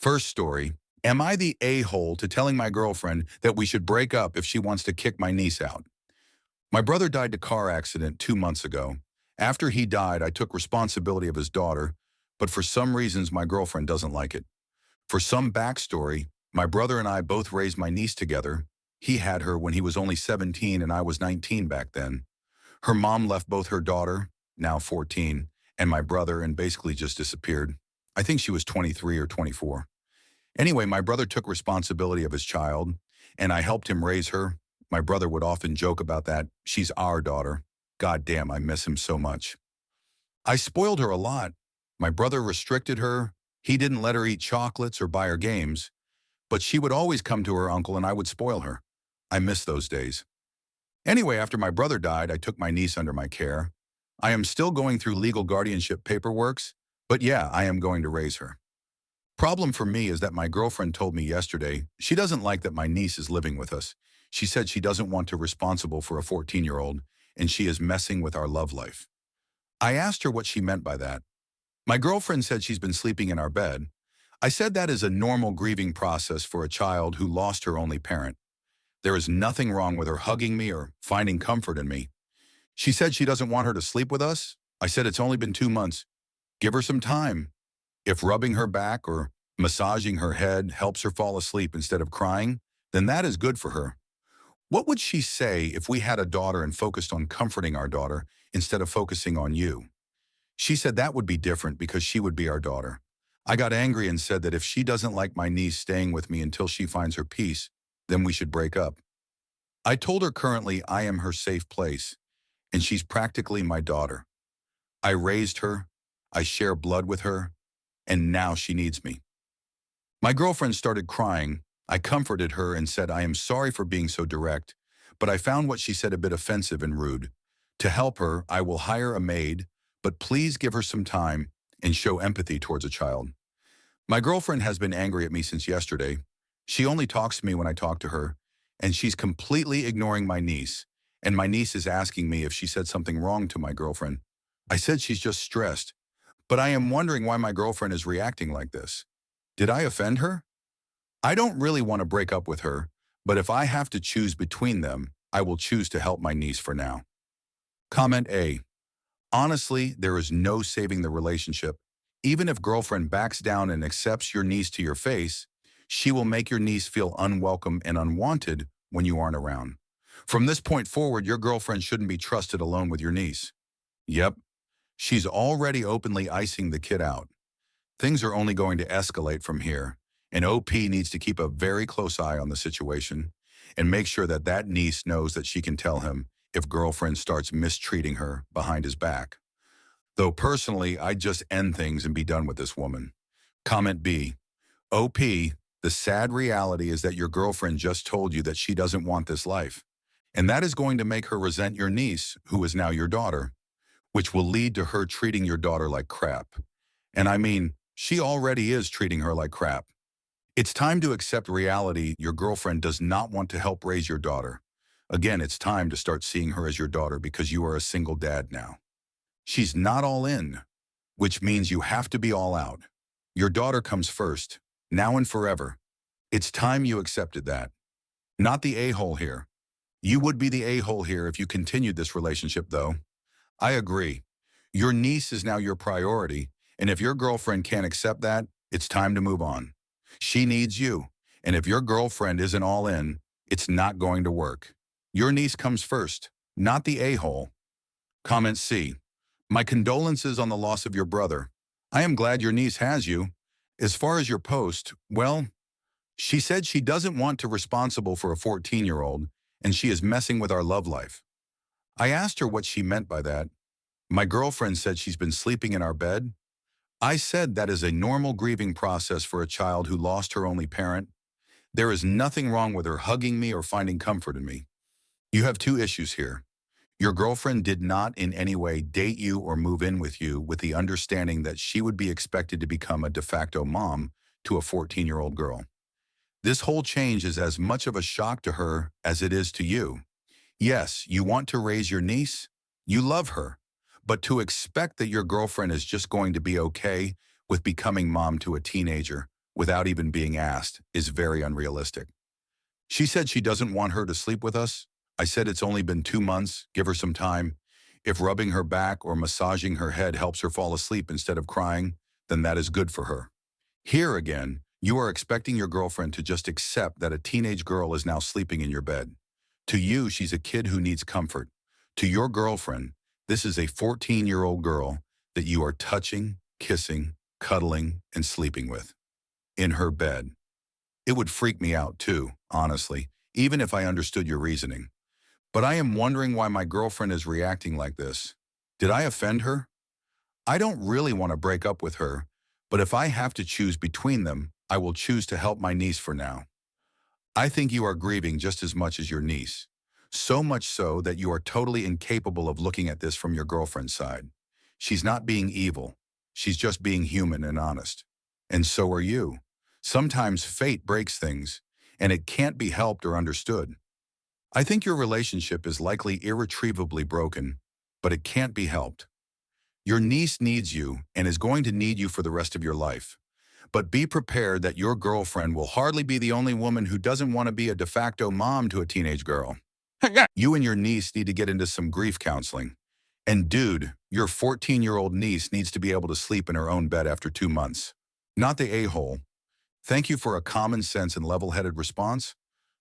First story, am I the a-hole to telling my girlfriend that we should break up if she wants to kick my niece out? My brother died in a car accident 2 months ago. After he died, I took responsibility of his daughter, but for some reasons my girlfriend doesn't like it. For some backstory, my brother and I both raised my niece together. He had her when he was only 17 and I was 19 back then. Her mom left both her daughter, now 14, and my brother and basically just disappeared. I think she was 23 or 24. Anyway, my brother took responsibility of his child, and I helped him raise her. My brother would often joke about that. She's our daughter. God damn, I miss him so much. I spoiled her a lot. My brother restricted her. He didn't let her eat chocolates or buy her games, but she would always come to her uncle and I would spoil her. I miss those days. Anyway, after my brother died, I took my niece under my care. I am still going through legal guardianship paperworks, but yeah, I am going to raise her. Problem for me is that my girlfriend told me yesterday she doesn't like that my niece is living with us. She said she doesn't want to be responsible for a 14-year-old, and she is messing with our love life. I asked her what she meant by that. My girlfriend said she's been sleeping in our bed. I said that is a normal grieving process for a child who lost her only parent. There is nothing wrong with her hugging me or finding comfort in me. She said she doesn't want her to sleep with us. I said it's only been 2 months. Give her some time. If rubbing her back or massaging her head helps her fall asleep instead of crying, then that is good for her. What would she say if we had a daughter and focused on comforting our daughter instead of focusing on you? She said that would be different because she would be our daughter. I got angry and said that if she doesn't like my niece staying with me until she finds her peace, then we should break up. I told her currently I am her safe place, and she's practically my daughter. I raised her, I share blood with her, and now she needs me. My girlfriend started crying. I comforted her and said I am sorry for being so direct, but I found what she said a bit offensive and rude. To help her, I will hire a maid, but please give her some time and show empathy towards a child. My girlfriend has been angry at me since yesterday. She only talks to me when I talk to her, and she's completely ignoring my niece, and my niece is asking me if she said something wrong to my girlfriend. I said she's just stressed, but I am wondering why my girlfriend is reacting like this. Did I offend her? I don't really want to break up with her, but if I have to choose between them, I will choose to help my niece for now. Comment A. Honestly, there is no saving the relationship. Even if girlfriend backs down and accepts your niece to your face, she will make your niece feel unwelcome and unwanted when you aren't around. From this point forward, your girlfriend shouldn't be trusted alone with your niece. Yep, she's already openly icing the kid out. Things are only going to escalate from here, and OP needs to keep a very close eye on the situation and make sure that that niece knows that she can tell him if girlfriend starts mistreating her behind his back. Though personally, I'd just end things and be done with this woman. Comment B. OP, the sad reality is that your girlfriend just told you that she doesn't want this life, and that is going to make her resent your niece, who is now your daughter, which will lead to her treating your daughter like crap. And I mean, she already is treating her like crap. It's time to accept reality. Your girlfriend does not want to help raise your daughter. Again, it's time to start seeing her as your daughter because you are a single dad now. She's not all in, which means you have to be all out. Your daughter comes first, now and forever. It's time you accepted that. Not the a-hole here. You would be the a-hole here if you continued this relationship, though. I agree. Your niece is now your priority, and if your girlfriend can't accept that, it's time to move on. She needs you, and if your girlfriend isn't all in, it's not going to work. Your niece comes first, not the a-hole. Comment C. My condolences on the loss of your brother. I am glad your niece has you. As far as your post, well, she said she doesn't want to be responsible for a 14-year-old, and she is messing with our love life. I asked her what she meant by that. My girlfriend said she's been sleeping in our bed. I said that is a normal grieving process for a child who lost her only parent. There is nothing wrong with her hugging me or finding comfort in me. You have two issues here. Your girlfriend did not in any way date you or move in with you with the understanding that she would be expected to become a de facto mom to a 14-year-old girl. This whole change is as much of a shock to her as it is to you. Yes, you want to raise your niece. You love her. But to expect that your girlfriend is just going to be okay with becoming mom to a teenager, without even being asked is very unrealistic. She said she doesn't want her to sleep with us. I said it's only been 2 months, give her some time. If rubbing her back or massaging her head helps her fall asleep instead of crying, then that is good for her. Here again, you are expecting your girlfriend to just accept that a teenage girl is now sleeping in your bed. To you, she's a kid who needs comfort. To your girlfriend, this is a 14-year-old girl that you are touching, kissing, cuddling, and sleeping with. In her bed. It would freak me out too, honestly, even if I understood your reasoning. But I am wondering why my girlfriend is reacting like this. Did I offend her? I don't really want to break up with her, but if I have to choose between them, I will choose to help my niece for now. I think you are grieving just as much as your niece. So much so that you are totally incapable of looking at this from your girlfriend's side. She's not being evil. She's just being human and honest. And so are you. Sometimes fate breaks things, and it can't be helped or understood. I think your relationship is likely irretrievably broken, but it can't be helped. Your niece needs you and is going to need you for the rest of your life. But be prepared that your girlfriend will hardly be the only woman who doesn't want to be a de facto mom to a teenage girl. You and your niece need to get into some grief counseling. And dude, your 14-year-old niece needs to be able to sleep in her own bed after 2 months. Not the a-hole. Thank you for a common sense and level-headed response.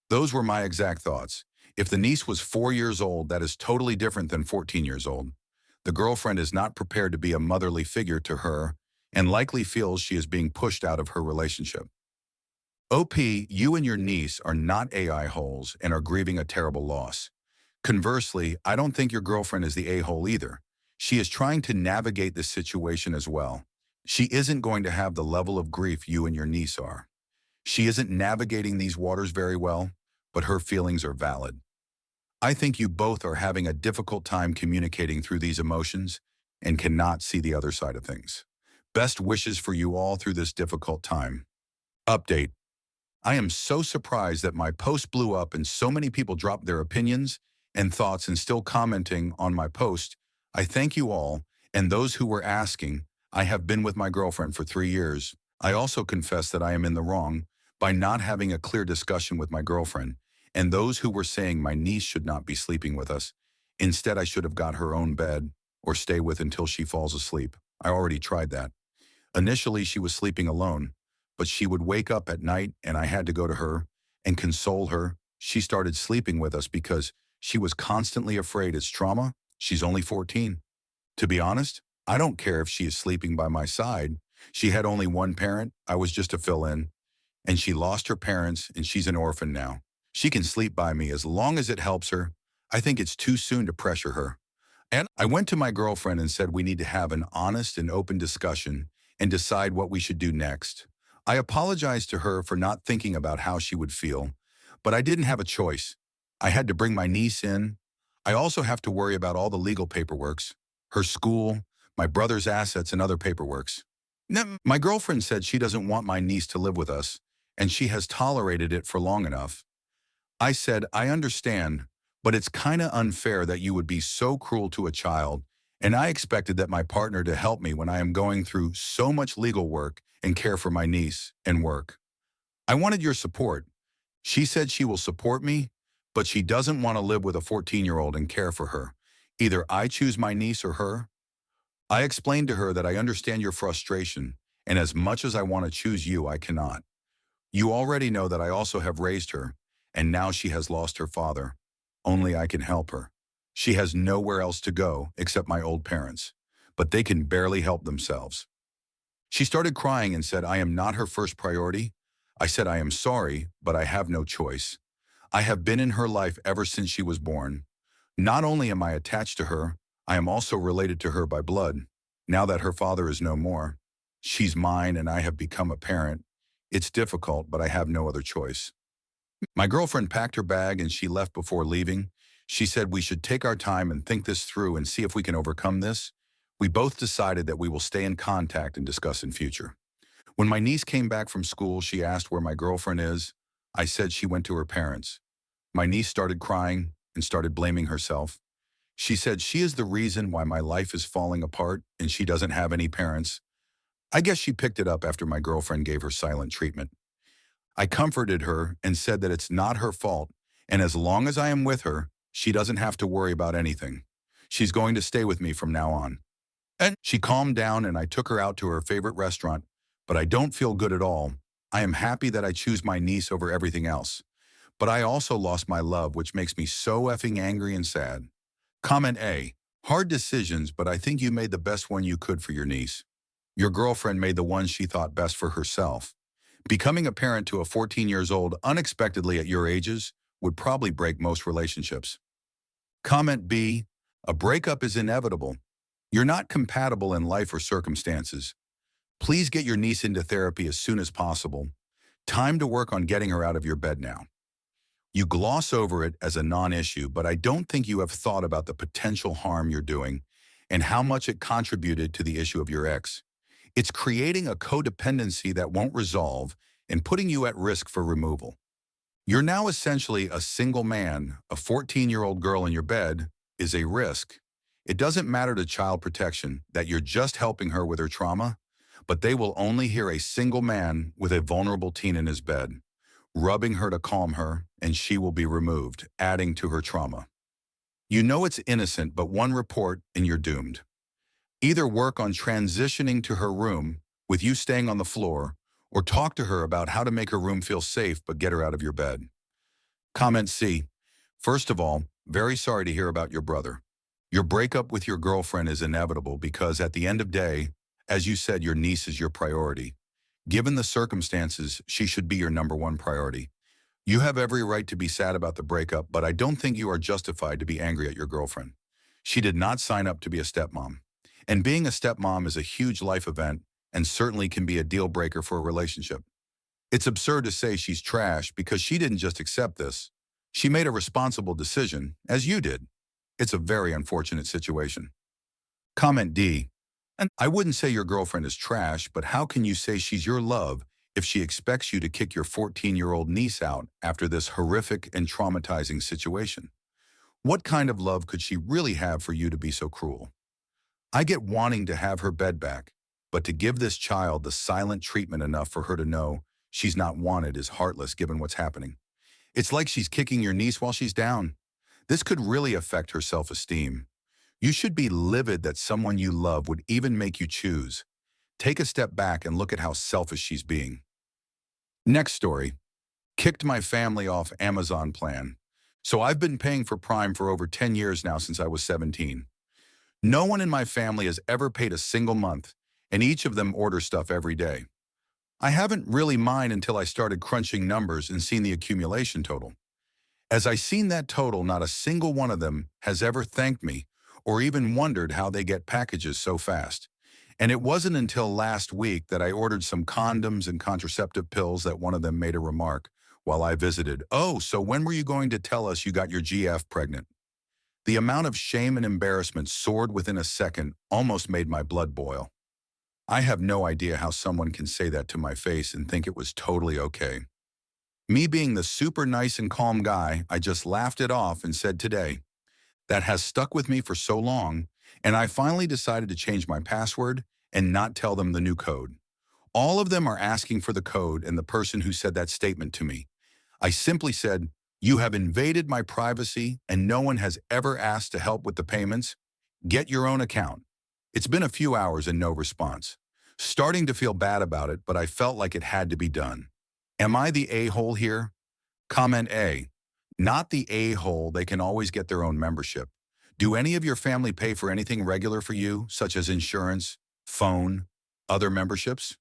Those were my exact thoughts. If the niece was 4 years old, that is totally different than 14 years old. The girlfriend is not prepared to be a motherly figure to her and likely feels she is being pushed out of her relationship. OP, you and your niece are not AI holes and are grieving a terrible loss. Conversely, I don't think your girlfriend is the a-hole either. She is trying to navigate this situation as well. She isn't going to have the level of grief you and your niece are. She isn't navigating these waters very well, but her feelings are valid. I think you both are having a difficult time communicating through these emotions and cannot see the other side of things. Best wishes for you all through this difficult time. Update. I am so surprised that my post blew up and so many people dropped their opinions and thoughts and still commenting on my post. I thank you all, and those who were asking. I have been with my girlfriend for 3 years. I also confess that I am in the wrong by not having a clear discussion with my girlfriend, and those who were saying my niece should not be sleeping with us. Instead, I should have got her own bed or stay with until she falls asleep. I already tried that. Initially, she was sleeping alone, but she would wake up at night and I had to go to her and console her. She started sleeping with us because she was constantly afraid it's trauma. She's only 14. To be honest, I don't care if she is sleeping by my side. She had only one parent. I was just a fill-in. And she lost her parents and she's an orphan now. She can sleep by me as long as it helps her. I think it's too soon to pressure her. And I went to my girlfriend and said we need to have an honest and open discussion and decide what we should do next. I apologized to her for not thinking about how she would feel, but I didn't have a choice. I had to bring my niece in. I also have to worry about all the legal paperworks, her school, my brother's assets, and other paperworks. My girlfriend said she doesn't want my niece to live with us, and she has tolerated it for long enough. I said, I understand, but it's kind of unfair that you would be so cruel to a child, and I expected that my partner to help me when I am going through so much legal work and care for my niece and work. I wanted your support. She said she will support me, but she doesn't want to live with a 14-year-old and care for her. Either I choose my niece or her. I explained to her that I understand your frustration, and as much as I want to choose you, I cannot. You already know that I also have raised her, and now she has lost her father. Only I can help her. She has nowhere else to go except my old parents, but they can barely help themselves. She started crying and said I am not her first priority. I said I am sorry, but I have no choice. I have been in her life ever since she was born. Not only am I attached to her, I am also related to her by blood. Now that her father is no more, she's mine and I have become a parent. It's difficult, but I have no other choice. My girlfriend packed her bag and she left before leaving. She said we should take our time and think this through and see if we can overcome this. We both decided that we will stay in contact and discuss in future. When my niece came back from school, she asked where my girlfriend is. I said she went to her parents. My niece started crying and started blaming herself. She said she is the reason why my life is falling apart and she doesn't have any parents. I guess she picked it up after my girlfriend gave her silent treatment. I comforted her and said that it's not her fault, and as long as I am with her, she doesn't have to worry about anything. She's going to stay with me from now on. And she calmed down and I took her out to her favorite restaurant, but I don't feel good at all. I am happy that I choose my niece over everything else. But I also lost my love, which makes me so effing angry and sad. Comment A. Hard decisions, but I think you made the best one you could for your niece. Your girlfriend made the one she thought best for herself. Becoming a parent to a 14 years old unexpectedly at your ages would probably break most relationships. Comment B. A breakup is inevitable. You're not compatible in life or circumstances. Please get your niece into therapy as soon as possible. Time to work on getting her out of your bed now. You gloss over it as a non-issue, but I don't think you have thought about the potential harm you're doing and how much it contributed to the issue of your ex. It's creating a codependency that won't resolve and putting you at risk for removal. You're now essentially a single man. A 14-year-old girl in your bed is a risk. It doesn't matter to child protection that you're just helping her with her trauma, but they will only hear a single man with a vulnerable teen in his bed, rubbing her to calm her, and she will be removed, adding to her trauma. You know it's innocent, but one report and you're doomed. Either work on transitioning to her room, with you staying on the floor, or talk to her about how to make her room feel safe but get her out of your bed. Comment C. First of all, very sorry to hear about your brother. Your breakup with your girlfriend is inevitable because at the end of the day, as you said, your niece is your priority. Given the circumstances, she should be your number one priority. You have every right to be sad about the breakup, but I don't think you are justified to be angry at your girlfriend. She did not sign up to be a stepmom. And being a stepmom is a huge life event and certainly can be a deal breaker for a relationship. It's absurd to say she's trash because she didn't just accept this. She made a responsible decision, as you did. It's a very unfortunate situation. Comment D. And I wouldn't say your girlfriend is trash, but how can you say she's your love if she expects you to kick your 14-year-old niece out after this horrific and traumatizing situation? What kind of love could she really have for you to be so cruel? I get wanting to have her bed back, but to give this child the silent treatment enough for her to know she's not wanted is heartless given what's happening. It's like she's kicking your niece while she's down. This could really affect her self-esteem. You should be livid that someone you love would even make you choose. Take a step back and look at how selfish she's being. Next story. Kicked my family off Amazon plan. So I've been paying for Prime for over 10 years now since I was 17. No one in my family has ever paid a single month, and each of them orders stuff every day. I haven't really minded until I started crunching numbers and seen the accumulation total. As I seen that total, not a single one of them has ever thanked me or even wondered how they get packages so fast. And it wasn't until last week that I ordered some condoms and contraceptive pills that one of them made a remark while I visited. "Oh, so when were you going to tell us you got your GF pregnant?" The amount of shame and embarrassment soared within a second, almost made my blood boil. I have no idea how someone can say that to my face and think it was totally okay. Me being the super nice and calm guy, I just laughed it off and said today, that has stuck with me for so long, and I finally decided to change my password and not tell them the new code. All of them are asking for the code and the person who said that statement to me. I simply said, "You have invaded my privacy and no one has ever asked to help with the payments. Get your own account." It's been a few hours and no response. Starting to feel bad about it, but I felt like it had to be done. Am I the a-hole here? Comment A. Not the a-hole, they can always get their own membership. Do any of your family pay for anything regular for you, such as insurance, phone, other memberships?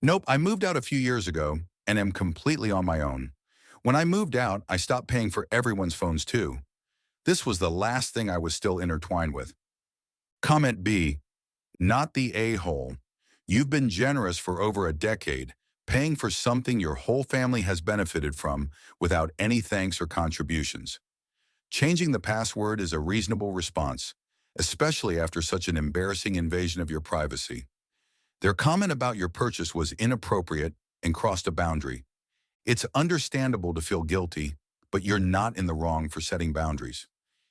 Nope, I moved out a few years ago and am completely on my own. When I moved out, I stopped paying for everyone's phones too. This was the last thing I was still intertwined with. Comment B. Not the a-hole. You've been generous for over a decade, paying for something your whole family has benefited from without any thanks or contributions. Changing the password is a reasonable response, especially after such an embarrassing invasion of your privacy. Their comment about your purchase was inappropriate and crossed a boundary. It's understandable to feel guilty, but you're not in the wrong for setting boundaries.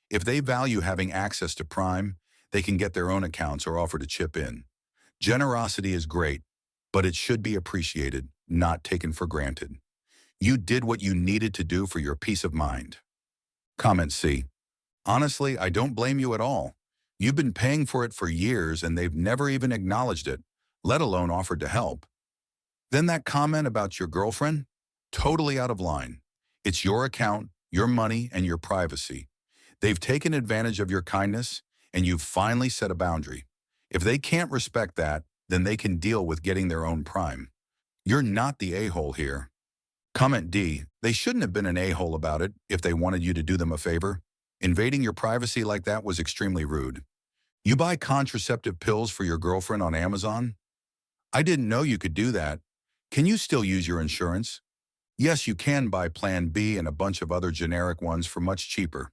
If they value having access to Prime, they can get their own accounts or offer to chip in. Generosity is great, but it should be appreciated, not taken for granted. You did what you needed to do for your peace of mind. Comment C. Honestly, I don't blame you at all. You've been paying for it for years and they've never even acknowledged it, let alone offered to help. Then that comment about your girlfriend? Totally out of line. It's your account, your money, and your privacy. They've taken advantage of your kindness, and you've finally set a boundary. If they can't respect that, then they can deal with getting their own prime. You're not the a-hole here. Comment D. They shouldn't have been an a-hole about it if they wanted you to do them a favor. Invading your privacy like that was extremely rude. You buy contraceptive pills for your girlfriend on Amazon? I didn't know you could do that. Can you still use your insurance? Yes, you can buy Plan B and a bunch of other generic ones for much cheaper.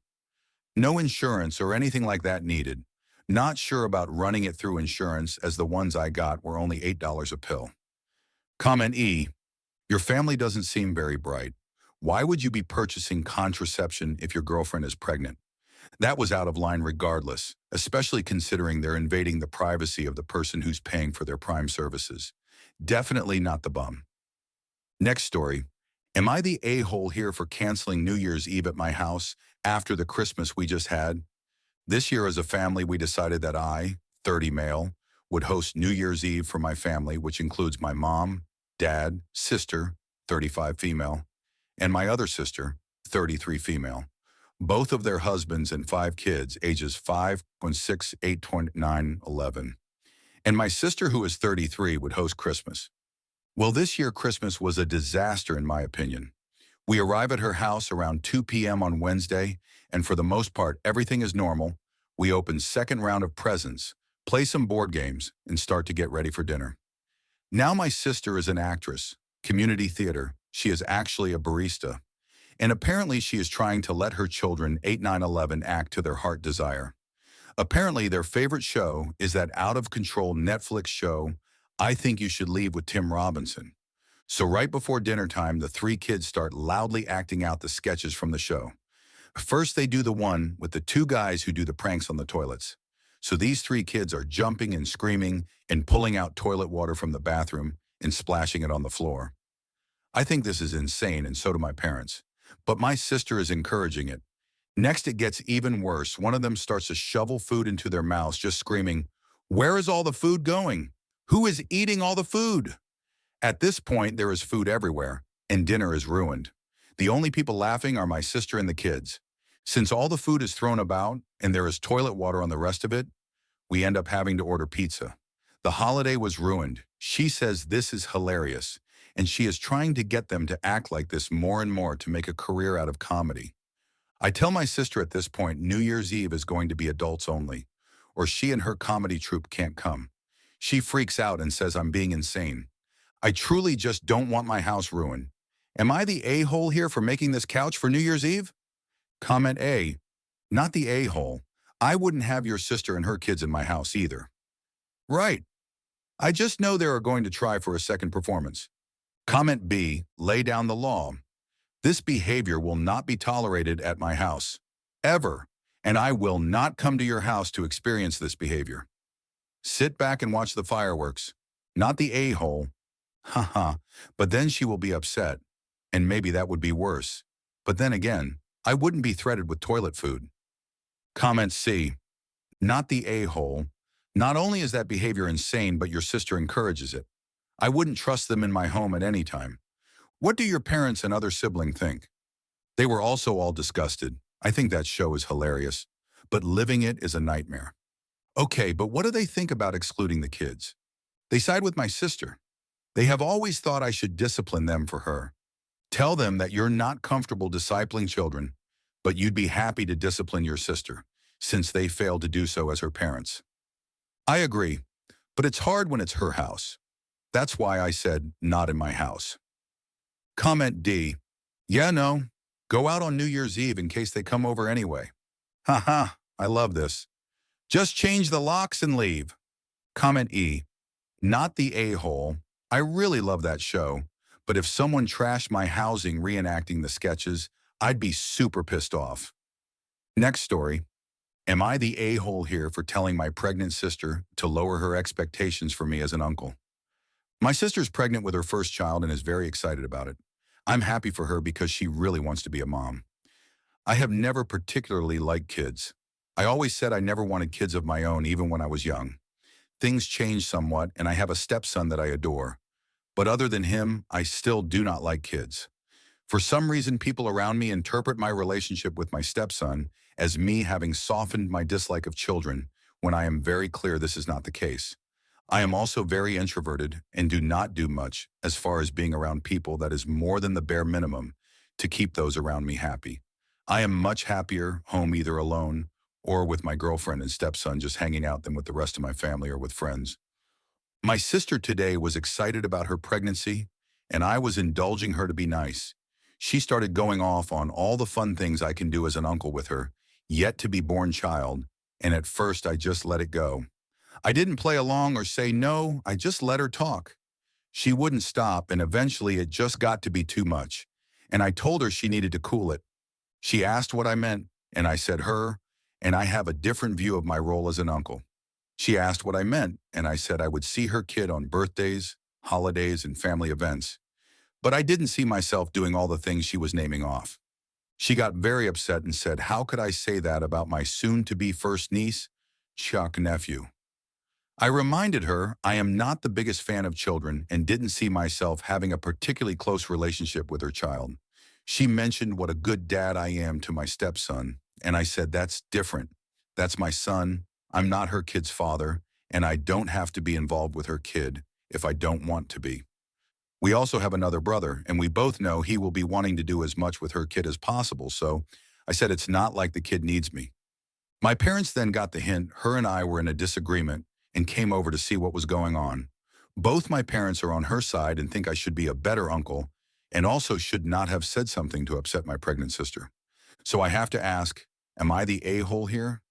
No insurance or anything like that needed. Not sure about running it through insurance as the ones I got were only $8 a pill. Comment E. Your family doesn't seem very bright. Why would you be purchasing contraception if your girlfriend is pregnant? That was out of line regardless, especially considering they're invading the privacy of the person who's paying for their prime services. Definitely not the bum. Next story. Am I the a-hole here for canceling New Year's Eve at my house after the Christmas we just had? This year as a family, we decided that I, 30 male, would host New Year's Eve for my family, which includes my mom, dad, sister, 35 female, and my other sister, 33 female. Both of their husbands and 5 kids, ages 5, 6, 8, 9, 11. And my sister, who is 33, would host Christmas. Well, this year Christmas was a disaster in my opinion. We arrive at her house around 2 p.m. on Wednesday, and for the most part, everything is normal. We open second round of presents, play some board games, and start to get ready for dinner. Now my sister is an actress, community theater. She is actually a barista. And apparently she is trying to let her children 8, 9, 11 act to their heart desire. Apparently their favorite show is that out-of-control Netflix show, I Think You Should Leave with Tim Robinson. So right before dinner time, the 3 kids start loudly acting out the sketches from the show. First, they do the one with the 2 guys who do the pranks on the toilets. So these 3 kids are jumping and screaming and pulling out toilet water from the bathroom and splashing it on the floor. I think this is insane, and so do my parents. But my sister is encouraging it. Next, it gets even worse. One of them starts to shovel food into their mouths, just screaming, "Where is all the food going? Who is eating all the food?" At this point, there is food everywhere, and dinner is ruined. The only people laughing are my sister and the kids. Since all the food is thrown about, and there is toilet water on the rest of it, we end up having to order pizza. The holiday was ruined. She says this is hilarious, and she is trying to get them to act like this more and more to make a career out of comedy. I tell my sister at this point New Year's Eve is going to be adults only, or she and her comedy troupe can't come. She freaks out and says I'm being insane. I truly just don't want my house ruined. Am I the a-hole here for making this couch for New Year's Eve? Comment A. Not the a-hole. I wouldn't have your sister and her kids in my house either. Right. I just know they are going to try for a second performance. Comment B. Lay down the law. This behavior will not be tolerated at my house. Ever. And I will not come to your house to experience this behavior. Sit back and watch the fireworks. Not the a-hole. Haha. But then she will be upset. And maybe that would be worse. But then again, I wouldn't be threatened with toilet food. Comment C. Not the a-hole. Not only is that behavior insane, but your sister encourages it. I wouldn't trust them in my home at any time. What do your parents and other sibling think? They were also all disgusted. I think that show is hilarious, but living it is a nightmare. Okay, but what do they think about excluding the kids? They side with my sister. They have always thought I should discipline them for her. Tell them that you're not comfortable discipling children, but you'd be happy to discipline your sister, since they failed to do so as her parents. I agree, but it's hard when it's her house. That's why I said, not in my house. Comment D. Yeah, no. Go out on New Year's Eve in case they come over anyway. Haha, I love this. Just change the locks and leave. Comment E. Not the a-hole. I really love that show, but if someone trashed my housing reenacting the sketches, I'd be super pissed off. Next story. Am I the a-hole here for telling my pregnant sister to lower her expectations for me as an uncle? My sister's pregnant with her first child and is very excited about it. I'm happy for her because she really wants to be a mom. I have never particularly liked kids. I always said I never wanted kids of my own even when I was young. Things changed somewhat and I have a stepson that I adore. But other than him, I still do not like kids. For some reason, people around me interpret my relationship with my stepson as me having softened my dislike of children when I am very clear this is not the case. I am also very introverted and do not do much as far as being around people that is more than the bare minimum to keep those around me happy. I am much happier home either alone or with my girlfriend and stepson just hanging out than with the rest of my family or with friends. My sister today was excited about her pregnancy, and I was indulging her to be nice. She started going off on all the fun things I can do as an uncle with her, yet to be born child, and at first I just let it go. I didn't play along or say no, I just let her talk. She wouldn't stop, and eventually it just got to be too much, and I told her she needed to cool it. She asked what I meant, and I said her, and I have a different view of my role as an uncle. She asked what I meant, and I said I would see her kid on birthdays, holidays, and family events. But I didn't see myself doing all the things she was naming off. She got very upset and said, how could I say that about my soon-to-be first niece, Chuck nephew? I reminded her I am not the biggest fan of children and didn't see myself having a particularly close relationship with her child. She mentioned what a good dad I am to my stepson, and I said that's different. That's my son. I'm not her kid's father, and I don't have to be involved with her kid if I don't want to be. We also have another brother, and we both know he will be wanting to do as much with her kid as possible, so I said it's not like the kid needs me. My parents then got the hint her and I were in a disagreement and came over to see what was going on. Both my parents are on her side and think I should be a better uncle and also should not have said something to upset my pregnant sister. So I have to ask, am I the a-hole here?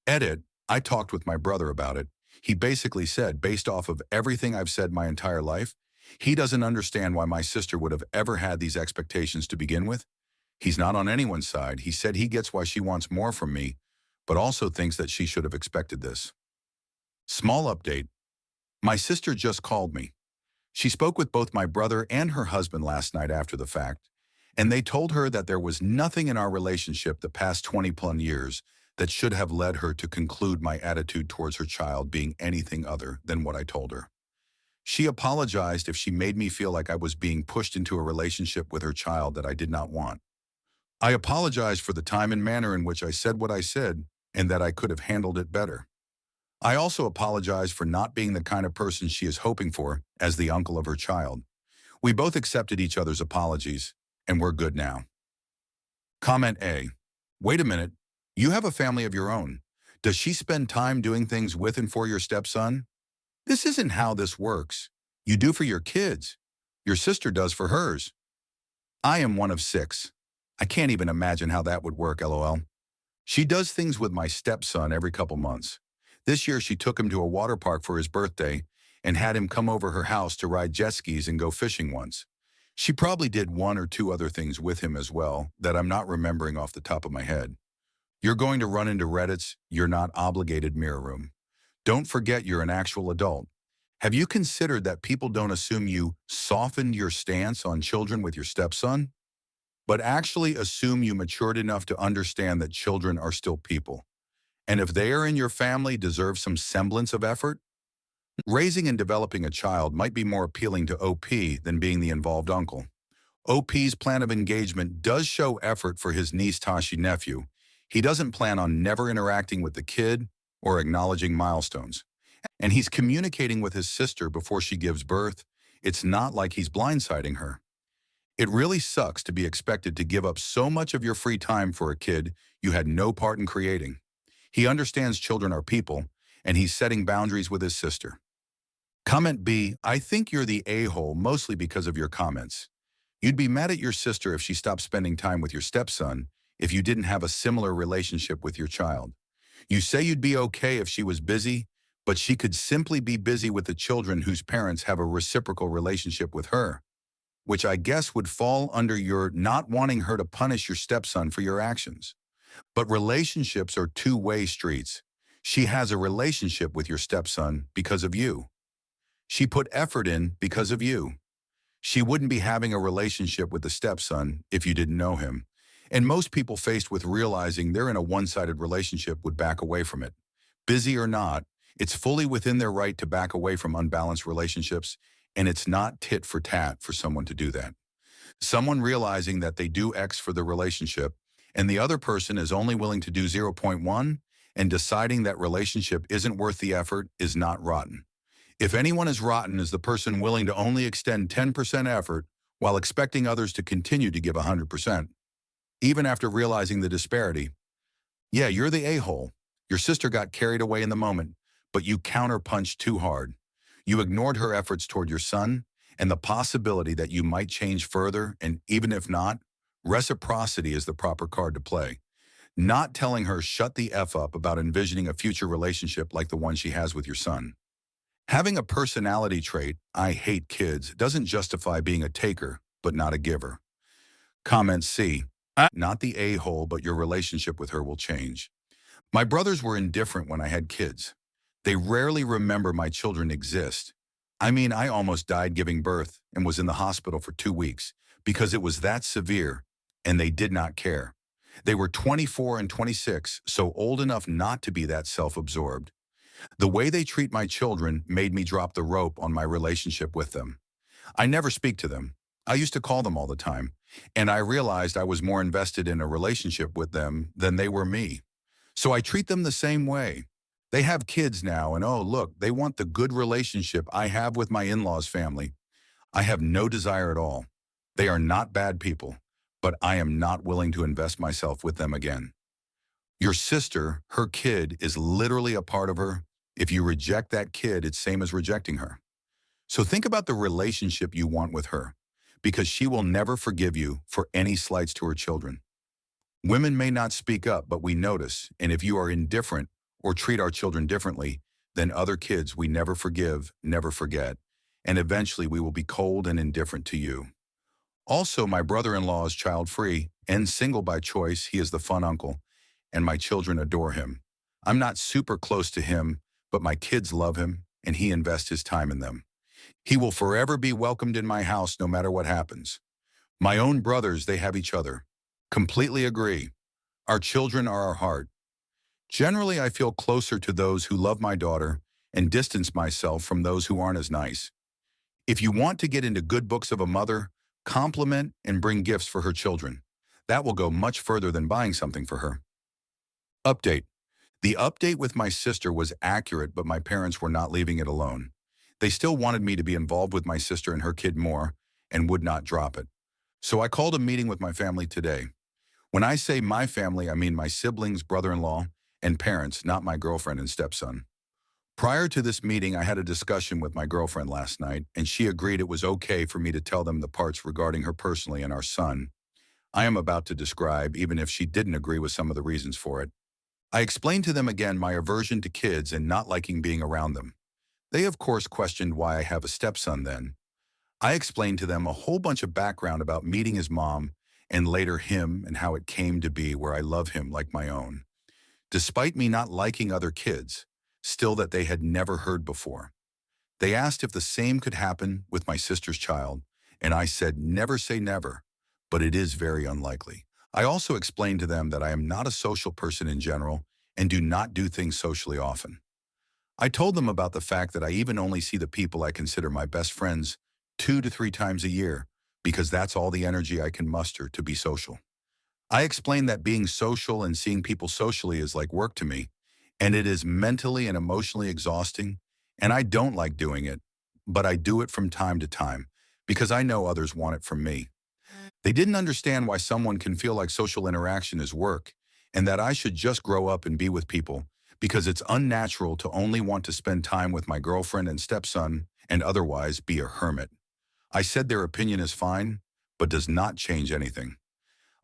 Edit, I talked with my brother about it. He basically said, based off of everything I've said my entire life, he doesn't understand why my sister would have ever had these expectations to begin with. He's not on anyone's side. He said he gets why she wants more from me, but also thinks that she should have expected this. Small update. My sister just called me. She spoke with both my brother and her husband last night after the fact, and they told her that there was nothing in our relationship the past 20+ years that should have led her to conclude my attitude towards her child being anything other than what I told her. She apologized if she made me feel like I was being pushed into a relationship with her child that I did not want. I apologized for the time and manner in which I said what I said and that I could have handled it better. I also apologize for not being the kind of person she is hoping for as the uncle of her child. We both accepted each other's apologies, and we're good now. Comment A. Wait a minute. You have a family of your own. Does she spend time doing things with and for your stepson? This isn't how this works. You do for your kids. Your sister does for hers. I am one of 6. I can't even imagine how that would work, LOL. She does things with my stepson every couple months. This year she took him to a water park for his birthday and had him come over her house to ride jet skis and go fishing once. She probably did 1 or 2 other things with him as well that I'm not remembering off the top of my head. You're going to run into Reddit's "You're not obligated" mirror room. Don't forget you're an actual adult. Have you considered that people don't assume you softened your stance on children with your stepson, but actually assume you matured enough to understand that children are still people? And if they are in your family, deserve some semblance of effort? Raising and developing a child might be more appealing to OP than being the involved uncle. OP's plan of engagement does show effort for his niece Tashi nephew. He doesn't plan on never interacting with the kid or acknowledging milestones. And he's communicating with his sister before she gives birth. It's not like he's blindsiding her. It really sucks to be expected to give up so much of your free time for a kid you had no part in creating. He understands children are people, and he's setting boundaries with his sister. Comment B, I think you're the a-hole mostly because of your comments. You'd be mad at your sister if she stopped spending time with your stepson if you didn't have a similar relationship with your child. You say you'd be okay if she was busy, but she could simply be busy with the children whose parents have a reciprocal relationship with her, which I guess would fall under your not wanting her to punish your stepson for your actions. But relationships are two-way streets. She has a relationship with your stepson because of you. She put effort in because of you. She wouldn't be having a relationship with the stepson if you didn't know him. And most people faced with realizing they're in a one-sided relationship would back away from it. Busy or not, it's fully within their right to back away from unbalanced relationships, and it's not tit for tat for someone to do that. Someone realizing that they do X for the relationship and the other person is only willing to do zero point 0.1 and deciding that relationship isn't worth the effort is not rotten. If anyone is rotten is the person willing to only extend 10% effort while expecting others to continue to give 100%, even after realizing the disparity. Yeah, you're the a-hole. Your sister got carried away in the moment, but you counterpunched too hard. You ignored her efforts toward your son and the possibility that you might change further, and even if not, reciprocity is the proper card to play. Not telling her shut the F up about envisioning a future relationship like the one she has with your son. Having a personality trait, I hate kids, doesn't justify being a taker, but not a giver. Comment C. Not the a-hole, but your relationship with her will change. My brothers were indifferent when I had kids. They rarely remember my children exist. I mean, I almost died giving birth and was in the hospital for 2 weeks because it was that severe, and they did not care. They were 24 and 26, so old enough not to be that self-absorbed. The way they treat my children made me drop the rope on my relationship with them. I never speak to them. I used to call them all the time, and I realized I was more invested in a relationship with them than they were me. So I treat them the same way. They have kids now, and oh, look, they want the good relationship I have with my in-laws family. I have no desire at all. They are not bad people, but I am not willing to invest myself with them again. Your sister, her kid, is literally a part of her. If you reject that kid, it's same as rejecting her. So think about the relationship you want with her, because she will never forgive you for any slights to her children. Women may not speak up, but we notice, and if you are indifferent or treat our children differently than other kids, we never forgive, never forget, and eventually we will be cold and indifferent to you. Also, my brother-in-law is child-free and single by choice. He is the fun uncle, and my children adore him. I'm not super close to him, but my kids love him, and he invests his time in them. He will forever be welcomed in my house no matter what happens. My own brothers, they have each other. Completely agree. Our children are our heart. Generally, I feel closer to those who love my daughter and distance myself from those who aren't as nice. If you want to get into good books of a mother, compliment and bring gifts for her children. That will go much further than buying something for her. Update. The update with my sister was accurate, but my parents were not leaving it alone. They still wanted me to be involved with my sister and her kid more and would not drop it. So I called a meeting with my family today. When I say my family, I mean my siblings, brother-in-law, and parents, not my girlfriend and stepson. Prior to this meeting, I had a discussion with my girlfriend last night, and she agreed it was okay for me to tell them the parts regarding her personally and our son I am about to describe, even if she didn't agree with some of the reasons for it. I explained to them again my aversion to kids and not liking being around them. They, of course, questioned why I have a stepson then. I explained to them a whole bunch of background about meeting his mom and later him and how it came to be where I love him like my own. Despite me not liking other kids, still that they had never heard before. They asked if the same could happen with my sister's child, and I said never say never, but it is very unlikely. I also explained to them that I am not a social person in general and do not do things socially often. I told them about the fact that I even only see the people I consider my best friends 2 to 3 times a year because that's all the energy I can muster to be social. I explained that being social and seeing people socially is like work to me, and it is mentally and emotionally exhausting, and I don't like doing it, but I do it from time to time because I know others want it from me. They didn't understand why someone can feel like social interaction is work and that I should just grow up and be with people because it's unnatural to only want to spend time with my girlfriend and stepson and otherwise be a hermit. I said their opinion is fine, but does not change anything.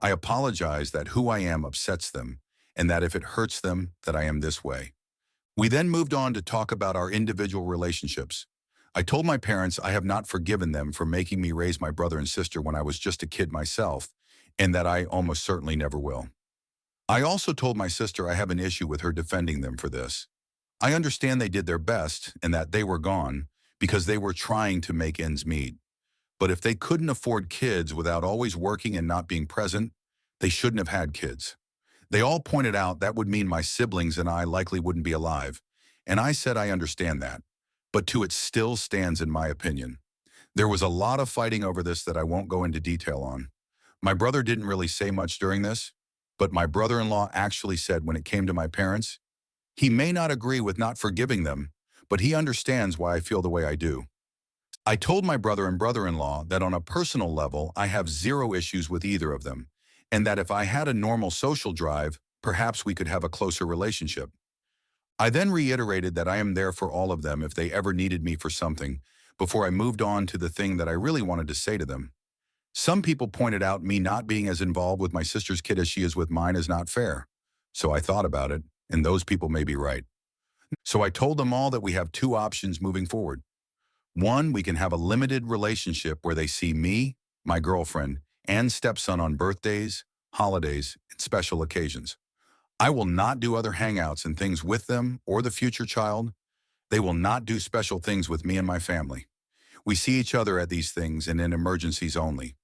I apologize that who I am upsets them and that if it hurts them that I am this way. We then moved on to talk about our individual relationships. I told my parents I have not forgiven them for making me raise my brother and sister when I was just a kid myself, and that I almost certainly never will. I also told my sister I have an issue with her defending them for this. I understand they did their best and that they were gone because they were trying to make ends meet. But if they couldn't afford kids without always working and not being present, they shouldn't have had kids. They all pointed out that would mean my siblings and I likely wouldn't be alive. And I said I understand that. But it still stands in my opinion. There was a lot of fighting over this that I won't go into detail on. My brother didn't really say much during this, but my brother-in-law actually said when it came to my parents, he may not agree with not forgiving them, but he understands why I feel the way I do. I told my brother and brother-in-law that on a personal level, I have zero issues with either of them, and that if I had a normal social drive, perhaps we could have a closer relationship. I then reiterated that I am there for all of them if they ever needed me for something, before I moved on to the thing that I really wanted to say to them. Some people pointed out me not being as involved with my sister's kid as she is with mine is not fair. So I thought about it, and those people may be right. So I told them all that we have two options moving forward. One, we can have a limited relationship where they see me, my girlfriend, and stepson on birthdays, holidays, and special occasions. I will not do other hangouts and things with them or the future child. They will not do special things with me and my family. We see each other at these things and in emergencies only.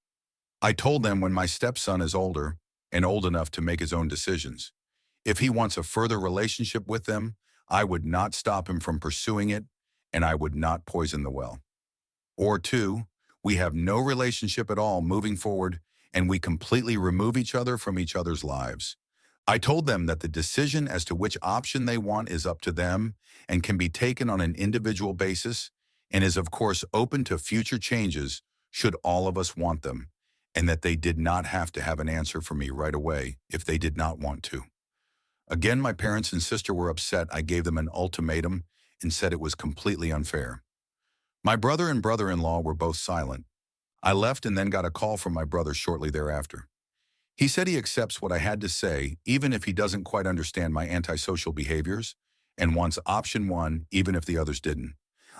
I told them when my stepson is older and old enough to make his own decisions. If he wants a further relationship with them, I would not stop him from pursuing it, and I would not poison the well. Or two, we have no relationship at all moving forward, and we completely remove each other from each other's lives. I told them that the decision as to which option they want is up to them and can be taken on an individual basis and is of course open to future changes should all of us want them, and that they did not have to have an answer for me right away if they did not want to. Again, my parents and sister were upset I gave them an ultimatum and said it was completely unfair. My brother and brother-in-law were both silent. I left and then got a call from my brother shortly thereafter. He said he accepts what I had to say, even if he doesn't quite understand my antisocial behaviors, and wants option one, even if the others didn't.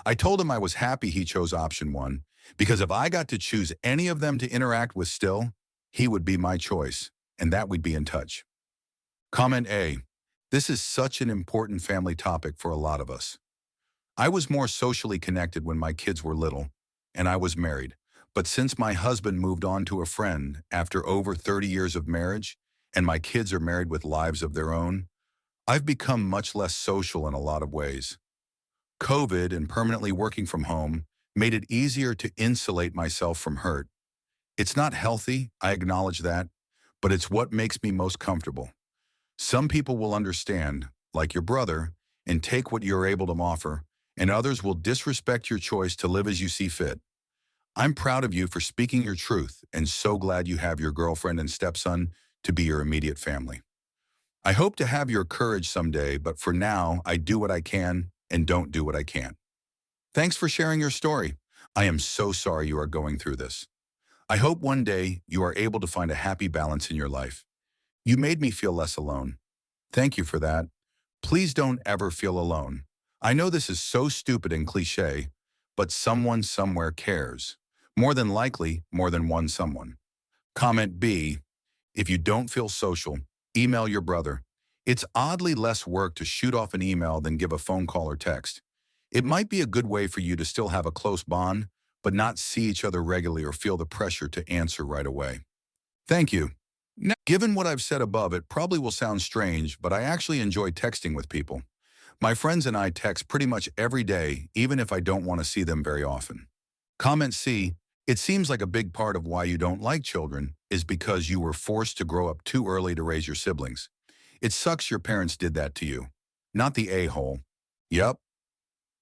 I told him I was happy he chose option one, because if I got to choose any of them to interact with still, he would be my choice, and that we'd be in touch. Comment A. This is such an important family topic for a lot of us. I was more socially connected when my kids were little, and I was married. But since my husband moved on to a friend after over 30 years of marriage, and my kids are married with lives of their own, I've become much less social in a lot of ways. COVID and permanently working from home made it easier to insulate myself from hurt. It's not healthy, I acknowledge that, but it's what makes me most comfortable. Some people will understand, like your brother, and take what you're able to offer, and others will disrespect your choice to live as you see fit. I'm proud of you for speaking your truth and so glad you have your girlfriend and stepson to be your immediate family. I hope to have your courage someday, but for now, I do what I can and don't do what I can't. Thanks for sharing your story. I am so sorry you are going through this. I hope one day you are able to find a happy balance in your life. You made me feel less alone. Thank you for that. Please don't ever feel alone. I know this is so stupid and cliche, but someone somewhere cares. More than likely, more than one someone. Comment B. If you don't feel social, email your brother. It's oddly less work to shoot off an email than give a phone call or text. It might be a good way for you to still have a close bond, but not see each other regularly or feel the pressure to answer right away. Thank you. Now, given what I've said above, it probably will sound strange, but I actually enjoy texting with people. My friends and I text pretty much every day, even if I don't want to see them very often. Comment C. It seems like a big part of why you don't like children is because you were forced to grow up too early to raise your siblings. It sucks your parents did that to you. Not the a-hole. Yup.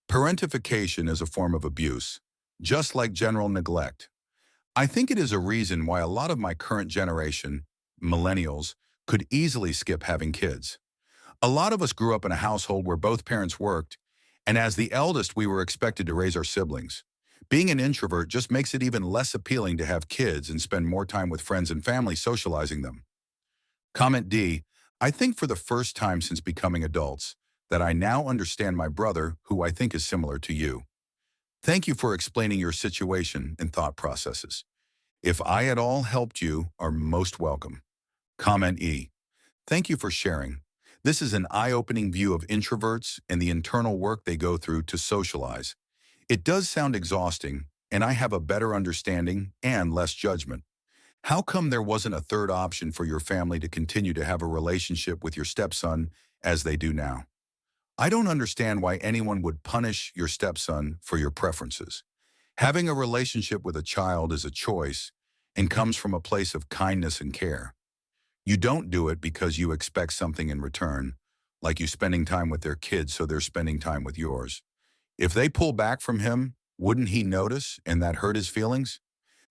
Parentification is a form of abuse, just like general neglect. I think it is a reason why a lot of my current generation, millennials, could easily skip having kids. A lot of us grew up in a household where both parents worked, and as the eldest, we were expected to raise our siblings. Being an introvert just makes it even less appealing to have kids and spend more time with friends and family socializing them. Comment D. I think for the first time since becoming adults that I now understand my brother, who I think is similar to you. Thank you for explaining your situation and thought processes. If I at all helped you, are most welcome. Comment E. Thank you for sharing. This is an eye-opening view of introverts and the internal work they go through to socialize. It does sound exhausting, and I have a better understanding and less judgment. How come there wasn't a third option for your family to continue to have a relationship with your stepson as they do now? I don't understand why anyone would punish your stepson for your preferences. Having a relationship with a child is a choice and comes from a place of kindness and care. You don't do it because you expect something in return, like you spending time with their kids so they're spending time with yours. If they pull back from him, wouldn't he notice and that hurt his feelings?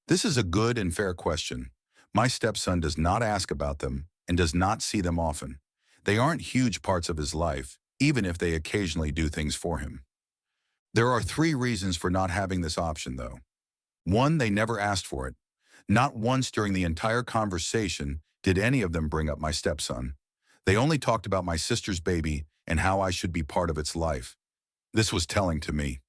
This is a good and fair question. My stepson does not ask about them and does not see them often. They aren't huge parts of his life, even if they occasionally do things for him. There are three reasons for not having this option, though. One, they never asked for it. Not once during the entire conversation did any of them bring up my stepson. They only talked about my sister's baby and how I should be part of its life. This was telling to me.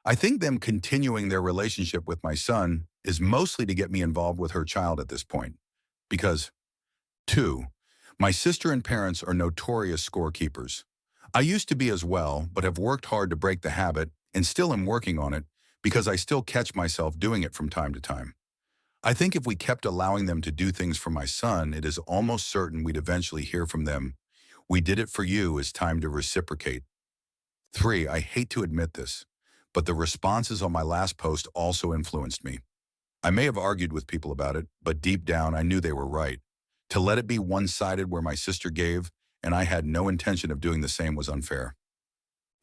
I think them continuing their relationship with my son is mostly to get me involved with her child at this point. Because, two, my sister and parents are notorious scorekeepers. I used to be as well, but have worked hard to break the habit and still am working on it because I still catch myself doing it from time to time. I think if we kept allowing them to do things for my son, it is almost certain we'd eventually hear from them. We did it for you, it's time to reciprocate. Three, I hate to admit this, but the responses on my last post also influenced me. I may have argued with people about it, but deep down I knew they were right. To let it be one-sided where my sister gave, and I had no intention of doing the same, was unfair.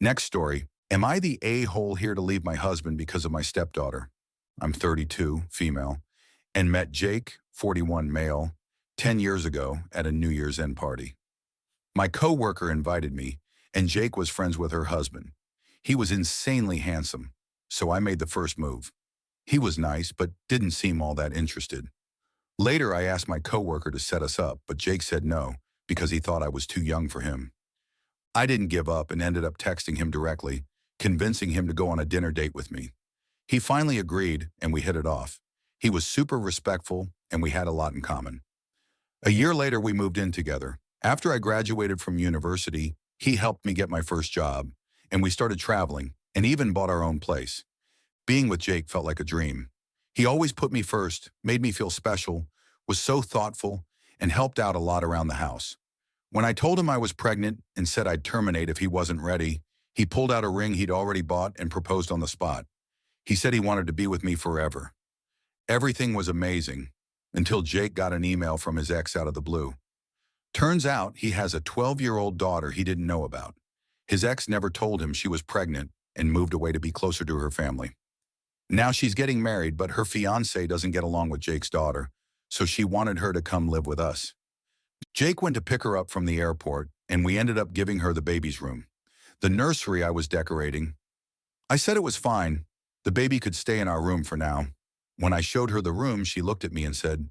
Next story. Am I the a-hole here to leave my husband because of my stepdaughter? I'm 32, female, and met Jake, 41, male, 10 years ago at a New Year's End party. My coworker invited me, and Jake was friends with her husband. He was insanely handsome, so I made the first move. He was nice, but didn't seem all that interested. Later, I asked my coworker to set us up, but Jake said no, because he thought I was too young for him. I didn't give up and ended up texting him directly, convincing him to go on a dinner date with me. He finally agreed, and we hit it off. He was super respectful, and we had a lot in common. A year later, we moved in together. After I graduated from university, he helped me get my first job, and we started traveling, and even bought our own place. Being with Jake felt like a dream. He always put me first, made me feel special, was so thoughtful, and helped out a lot around the house. When I told him I was pregnant and said I'd terminate if he wasn't ready, he pulled out a ring he'd already bought and proposed on the spot. He said he wanted to be with me forever. Everything was amazing, until Jake got an email from his ex out of the blue. Turns out he has a 12-year-old daughter he didn't know about. His ex never told him she was pregnant and moved away to be closer to her family. Now she's getting married, but her fiancé doesn't get along with Jake's daughter, so she wanted her to come live with us. Jake went to pick her up from the airport, and we ended up giving her the baby's room. The nursery I was decorating. I said it was fine. The baby could stay in our room for now. When I showed her the room, she looked at me and said,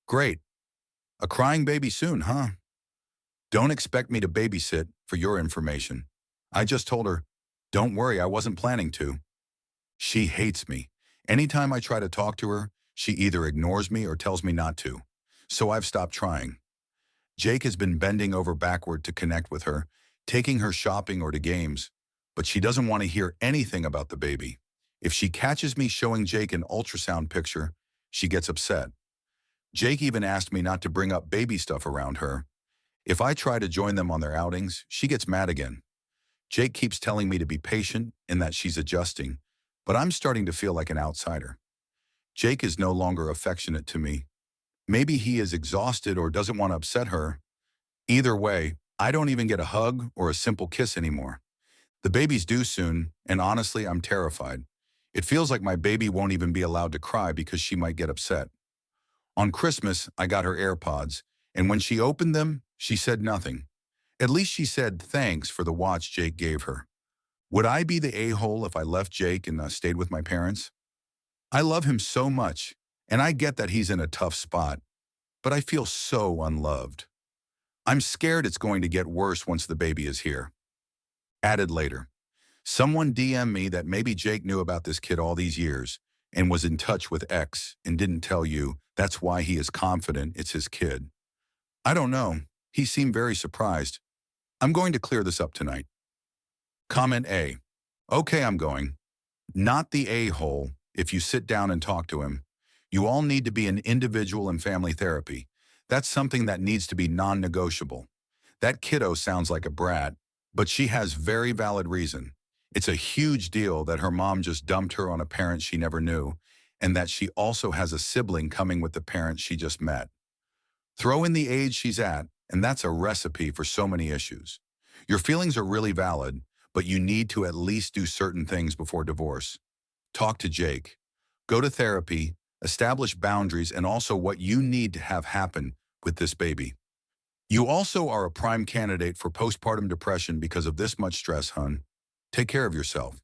"Great. A crying baby soon, huh?" Don't expect me to babysit, for your information. I just told her, "Don't worry, I wasn't planning to." She hates me. Anytime I try to talk to her, she either ignores me or tells me not to. So I've stopped trying. Jake has been bending over backward to connect with her, taking her shopping or to games, but she doesn't want to hear anything about the baby. If she catches me showing Jake an ultrasound picture, she gets upset. Jake even asked me not to bring up baby stuff around her. If I try to join them on their outings, she gets mad again. Jake keeps telling me to be patient and that she's adjusting, but I'm starting to feel like an outsider. Jake is no longer affectionate to me. Maybe he is exhausted or doesn't want to upset her. Either way, I don't even get a hug or a simple kiss anymore. The baby's due soon, and honestly, I'm terrified. It feels like my baby won't even be allowed to cry because she might get upset. On Christmas, I got her AirPods, and when she opened them, she said nothing. At least she said thanks for the watch Jake gave her. Would I be the a-hole if I left Jake and stayed with my parents? I love him so much, and I get that he's in a tough spot, but I feel so unloved. I'm scared it's going to get worse once the baby is here. Added later. Someone DM'd me that maybe Jake knew about this kid all these years and was in touch with X and didn't tell you. That's why he is confident it's his kid. I don't know. He seemed very surprised. I'm going to clear this up tonight. Comment A. Okay, I'm going. Not the a-hole if you sit down and talk to him. You all need to be in individual and family therapy. That's something that needs to be non-negotiable. That kiddo sounds like a brat, but she has very valid reason. It's a huge deal that her mom just dumped her on a parent she never knew, and that she also has a sibling coming with the parent she just met. Throw in the age she's at, and that's a recipe for so many issues. Your feelings are really valid, but you need to at least do certain things before divorce. Talk to Jake. Go to therapy, establish boundaries, and also what you need to have happen with this baby. You also are a prime candidate for postpartum depression because of this much stress, hun. Take care of yourself.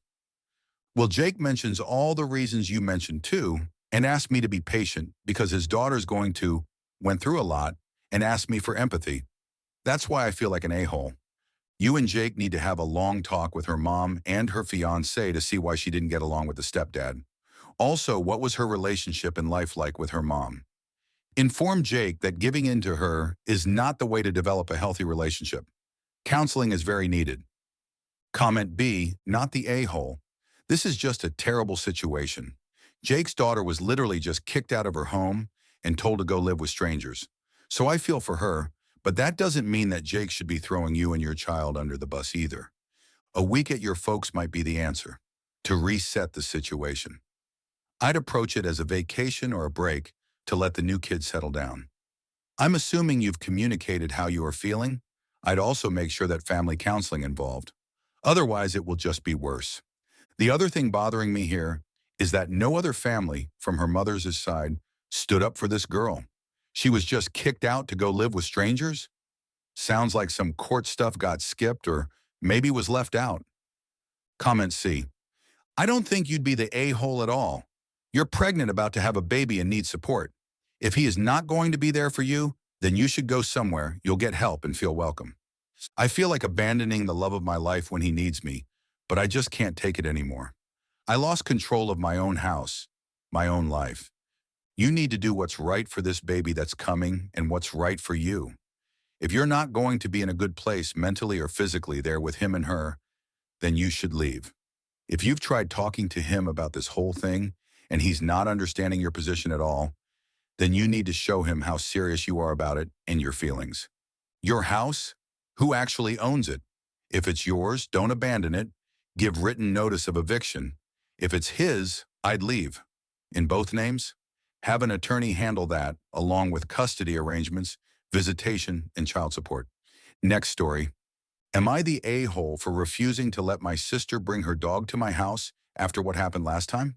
Well, Jake mentions all the reasons you mentioned too, and asked me to be patient because his daughter's went through a lot, and asked me for empathy. That's why I feel like an a-hole. You and Jake need to have a long talk with her mom and her fiancé to see why she didn't get along with the stepdad. Also, what was her relationship and life like with her mom? Inform Jake that giving in to her is not the way to develop a healthy relationship. Counseling is very needed. Comment B, not the a-hole. This is just a terrible situation. Jake's daughter was literally just kicked out of her home and told to go live with strangers. So I feel for her, but that doesn't mean that Jake should be throwing you and your child under the bus either. A week at your folks might be the answer, to reset the situation. I'd approach it as a vacation or a break to let the new kid settle down. I'm assuming you've communicated how you are feeling. I'd also make sure that family counseling involved. Otherwise, it will just be worse. The other thing bothering me here is that no other family from her mother's side stood up for this girl. She was just kicked out to go live with strangers? Sounds like some court stuff got skipped or maybe was left out. Comment C. I don't think you'd be the a-hole at all. You're pregnant, about to have a baby, and need support. If he is not going to be there for you, then you should go somewhere you'll get help and feel welcome. I feel like abandoning the love of my life when he needs me, but I just can't take it anymore. I lost control of my own house, my own life. You need to do what's right for this baby that's coming and what's right for you. If you're not going to be in a good place mentally or physically there with him and her, then you should leave. If you've tried talking to him about this whole thing and he's not understanding your position at all, then you need to show him how serious you are about it and your feelings. Your house? Who actually owns it? If it's yours, don't abandon it. Give written notice of eviction. If it's his, I'd leave. In both names? Have an attorney handle that, along with custody arrangements, visitation, and child support. Next story. Am I the a-hole for refusing to let my sister bring her dog to my house after what happened last time?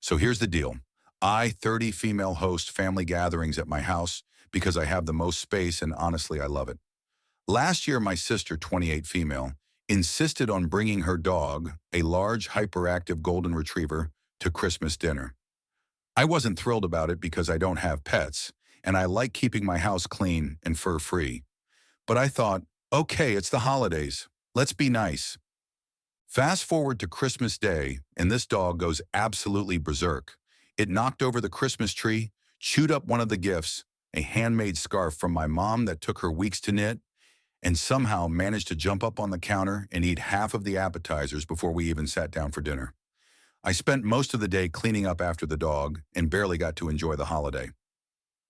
So here's the deal. I 30 female host family gatherings at my house because I have the most space, and honestly, I love it. Last year, my sister, 28 female, insisted on bringing her dog, a large hyperactive golden retriever, to Christmas dinner. I wasn't thrilled about it because I don't have pets, and I like keeping my house clean and fur-free. But I thought, okay, it's the holidays. Let's be nice. Fast forward to Christmas Day, and this dog goes absolutely berserk. It knocked over the Christmas tree, chewed up one of the gifts, a handmade scarf from my mom that took her weeks to knit, and somehow managed to jump up on the counter and eat half of the appetizers before we even sat down for dinner. I spent most of the day cleaning up after the dog and barely got to enjoy the holiday.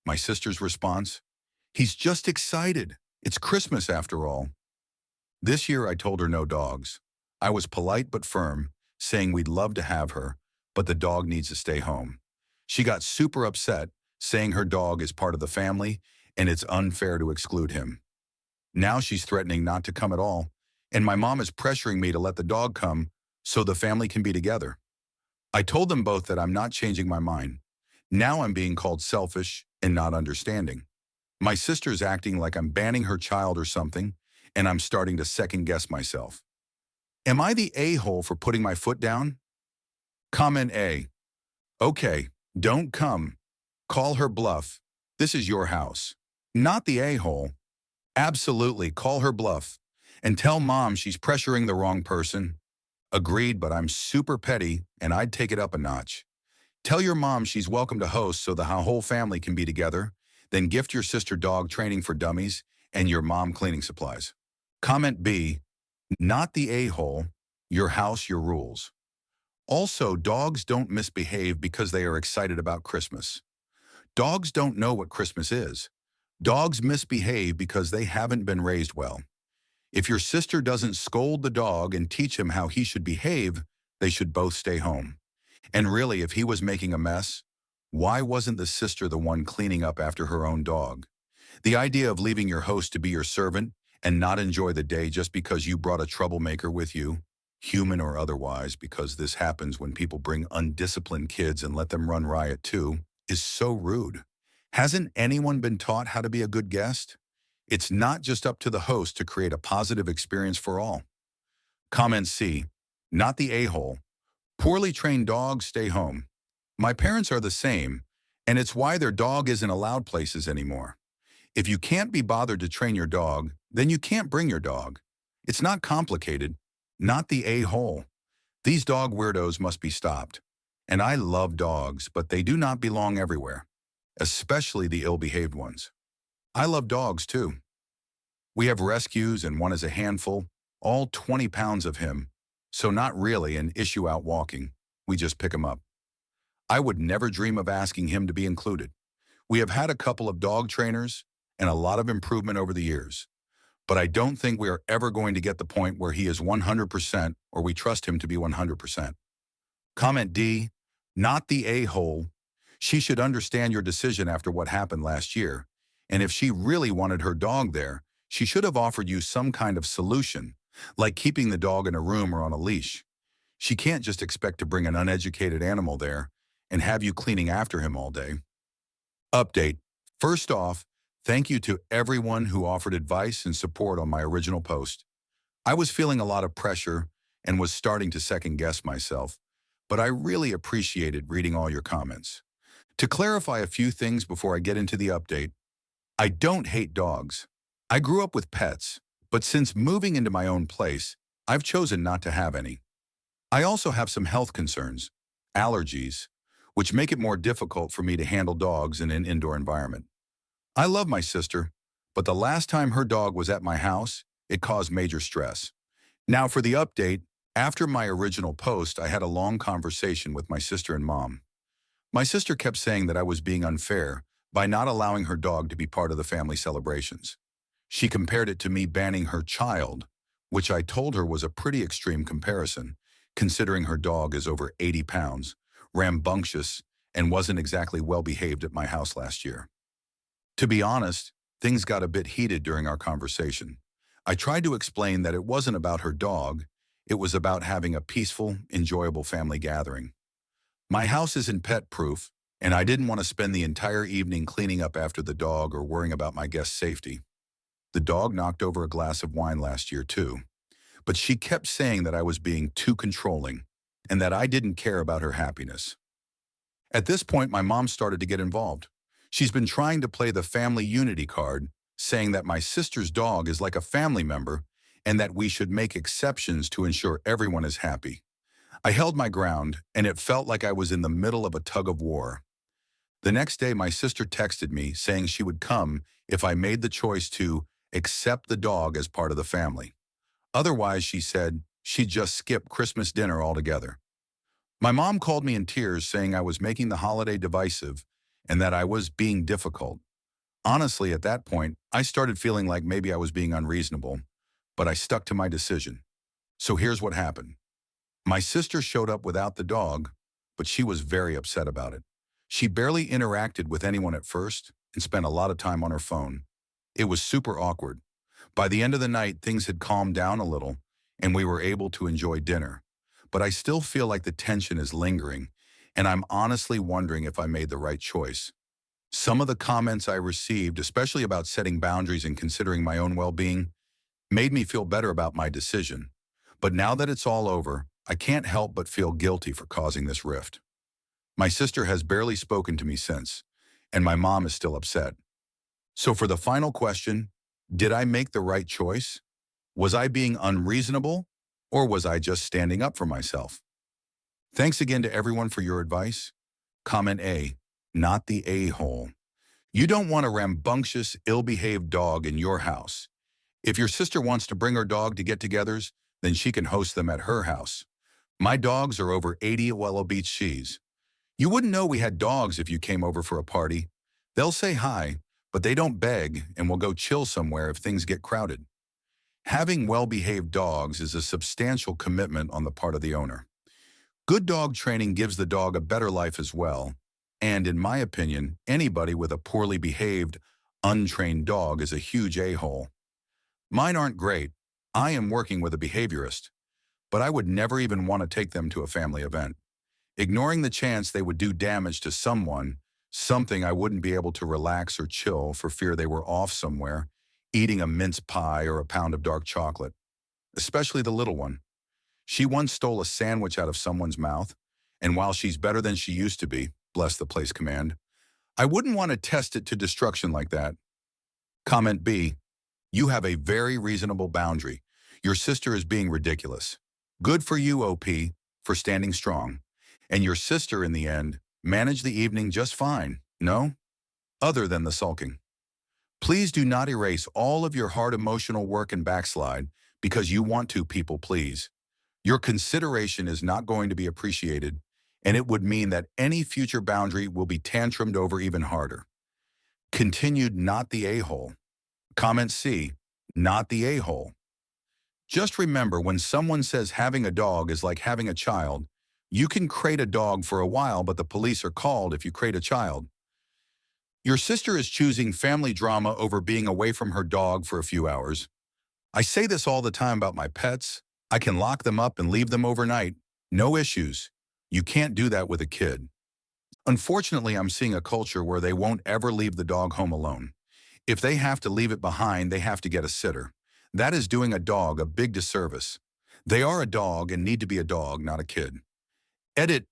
My sister's response? He's just excited. It's Christmas after all. This year I told her no dogs. I was polite but firm, saying we'd love to have her, but the dog needs to stay home. She got super upset, saying her dog is part of the family and it's unfair to exclude him. Now she's threatening not to come at all, and my mom is pressuring me to let the dog come so the family can be together. I told them both that I'm not changing my mind. Now I'm being called selfish and not understanding. My sister's acting like I'm banning her child or something, and I'm starting to second-guess myself. Am I the a-hole for putting my foot down? Comment A. Okay, don't come. Call her bluff. This is your house. Not the a-hole. Absolutely, call her bluff. And tell mom she's pressuring the wrong person. Agreed, but I'm super petty, and I'd take it up a notch. Tell your mom she's welcome to host so the whole family can be together, then gift your sister dog training for dummies, and your mom cleaning supplies. Comment B, not the a-hole, your house, your rules. Also, dogs don't misbehave because they are excited about Christmas. Dogs don't know what Christmas is. Dogs misbehave because they haven't been raised well. If your sister doesn't scold the dog and teach him how he should behave, they should both stay home. And really, if he was making a mess, why wasn't the sister the one cleaning up after her own dog? The idea of leaving your host to be your servant and not enjoy the day just because you brought a troublemaker with you, human or otherwise, because this happens when people bring undisciplined kids and let them run riot too, is so rude. Hasn't anyone been taught how to be a good guest? It's not just up to the host to create a positive experience for all. Comment C, not the a-hole. Poorly trained dogs stay home. My parents are the same, and it's why their dog isn't allowed places anymore. If you can't be bothered to train your dog, then you can't bring your dog. It's not complicated, not the a-hole. These dog weirdos must be stopped. And I love dogs, but they do not belong everywhere, especially the ill-behaved ones. I love dogs too. We have rescues and one is a handful, all 20 pounds of him, so not really an issue out walking. We just pick him up. I would never dream of asking him to be included. We have had a couple of dog trainers and a lot of improvement over the years, but I don't think we are ever going to get the point where he is 100% or we trust him to be 100%. Comment D, not the a-hole. She should understand your decision after what happened last year, and if she really wanted her dog there, she should have offered you some kind of solution, like keeping the dog in a room or on a leash. She can't just expect to bring an uneducated animal there and have you cleaning after him all day. Update. First off, thank you to everyone who offered advice and support on my original post. I was feeling a lot of pressure and was starting to second-guess myself, but I really appreciated reading all your comments. To clarify a few things before I get into the update, I don't hate dogs. I grew up with pets, but since moving into my own place, I've chosen not to have any. I also have some health concerns, allergies, which make it more difficult for me to handle dogs in an indoor environment. I love my sister, but the last time her dog was at my house, it caused major stress. Now for the update, after my original post, I had a long conversation with my sister and mom. My sister kept saying that I was being unfair by not allowing her dog to be part of the family celebrations. She compared it to me banning her child, which I told her was a pretty extreme comparison, considering her dog is over 80 pounds, rambunctious, and wasn't exactly well-behaved at my house last year. To be honest, things got a bit heated during our conversation. I tried to explain that it wasn't about her dog, it was about having a peaceful, enjoyable family gathering. My house isn't pet-proof, and I didn't want to spend the entire evening cleaning up after the dog or worrying about my guest's safety. The dog knocked over a glass of wine last year too, but she kept saying that I was being too controlling and that I didn't care about her happiness. At this point, my mom started to get involved. She's been trying to play the family unity card, saying that my sister's dog is like a family member and that we should make exceptions to ensure everyone is happy. I held my ground, and it felt like I was in the middle of a tug-of-war. The next day, my sister texted me saying she would come if I made the choice to accept the dog as part of the family. Otherwise, she said, she'd just skip Christmas dinner altogether. My mom called me in tears saying I was making the holiday divisive and that I was being difficult. Honestly, at that point, I started feeling like maybe I was being unreasonable, but I stuck to my decision. So here's what happened. My sister showed up without the dog, but she was very upset about it. She barely interacted with anyone at first and spent a lot of time on her phone. It was super awkward. By the end of the night, things had calmed down a little, and we were able to enjoy dinner. But I still feel like the tension is lingering, and I'm honestly wondering if I made the right choice. Some of the comments I received, especially about setting boundaries and considering my own well-being, made me feel better about my decision. But now that it's all over, I can't help but feel guilty for causing this rift. My sister has barely spoken to me since, and my mom is still upset. So for the final question, did I make the right choice? Was I being unreasonable, or was I just standing up for myself? Thanks again to everyone for your advice. Comment A, not the a-hole. You don't want a rambunctious, ill-behaved dog in your house. If your sister wants to bring her dog to get-togethers, then she can host them at her house. My dogs are over 80 well beach she's. You wouldn't know we had dogs if you came over for a party. They'll say hi, but they don't beg and will go chill somewhere if things get crowded. Having well-behaved dogs is a substantial commitment on the part of the owner. Good dog training gives the dog a better life as well, and in my opinion, anybody with a poorly behaved, untrained dog is a huge a-hole. Mine aren't great. I am working with a behaviorist, but I would never even want to take them to a family event. Ignoring the chance they would do damage to someone, something I wouldn't be able to relax or chill for fear they were off somewhere, eating a mince pie or a pound of dark chocolate, especially the little one. She once stole a sandwich out of someone's mouth, and while she's better than she used to be, bless the place command, I wouldn't want to test it to destruction like that. Comment B. You have a very reasonable boundary. Your sister is being ridiculous. Good for you, OP, for standing strong. And your sister, in the end, managed the evening just fine, no? Other than the sulking. Please do not erase all of your hard emotional work and backslide because you want to people please. Your consideration is not going to be appreciated, and it would mean that any future boundary will be tantrumed over even harder. Continued not the a-hole. Comment C, not the a-hole. Just remember, when someone says having a dog is like having a child, you can crate a dog for a while, but the police are called if you crate a child. Your sister is choosing family drama over being away from her dog for a few hours. I say this all the time about my pets. I can lock them up and leave them overnight. No issues. You can't do that with a kid. Unfortunately, I'm seeing a culture where they won't ever leave the dog home alone. If they have to leave it behind, they have to get a sitter. That is doing a dog a big disservice. They are a dog and need to be a dog, not a kid. Edit.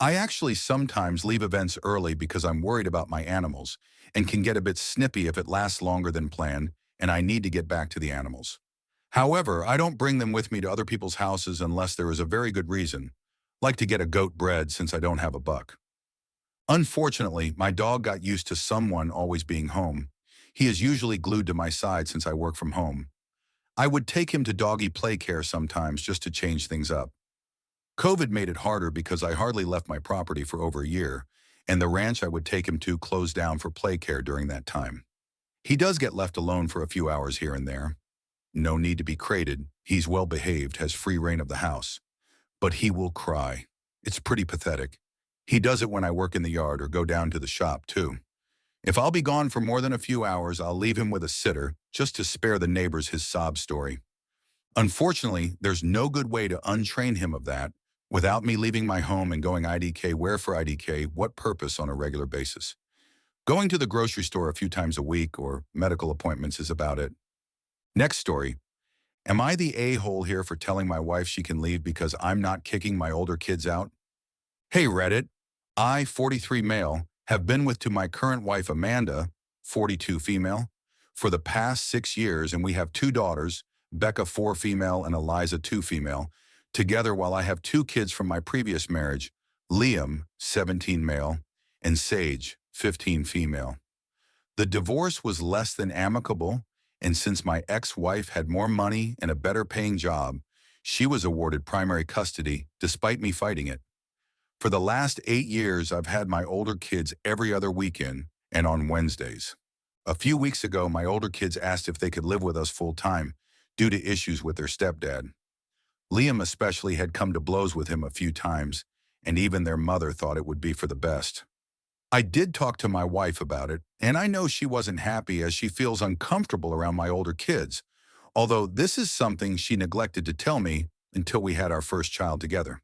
I actually sometimes leave events early because I'm worried about my animals and can get a bit snippy if it lasts longer than planned and I need to get back to the animals. However, I don't bring them with me to other people's houses unless there is a very good reason, like to get a goat bred since I don't have a buck. Unfortunately, my dog got used to someone always being home. He is usually glued to my side since I work from home. I would take him to doggy play care sometimes just to change things up. COVID made it harder because I hardly left my property for over a year, and the ranch I would take him to closed down for play care during that time. He does get left alone for a few hours here and there. No need to be crated. He's well behaved, has free reign of the house. But he will cry. It's pretty pathetic. He does it when I work in the yard or go down to the shop too. If I'll be gone for more than a few hours, I'll leave him with a sitter just to spare the neighbors his sob story. Unfortunately, there's no good way to untrain him of that without me leaving my home and going IDK where for IDK, what purpose on a regular basis. Going to the grocery store a few times a week or medical appointments is about it. Next story. Am I the a-hole here for telling my wife she can leave because I'm not kicking my older kids out? Hey Reddit, I, 43 male, have been with to my current wife Amanda, 42 female, for the past 6 years, and we have 2 daughters, Becca 4 female and Eliza 2 female, together while I have 2 kids from my previous marriage, Liam, 17 male, and Sage, 15 female. The divorce was less than amicable, and since my ex-wife had more money and a better paying job, she was awarded primary custody despite me fighting it. For the last 8 years, I've had my older kids every other weekend and on Wednesdays. A few weeks ago, my older kids asked if they could live with us full-time due to issues with their stepdad. Liam especially had come to blows with him a few times, and even their mother thought it would be for the best. I did talk to my wife about it, and I know she wasn't happy as she feels uncomfortable around my older kids, although this is something she neglected to tell me until we had our first child together.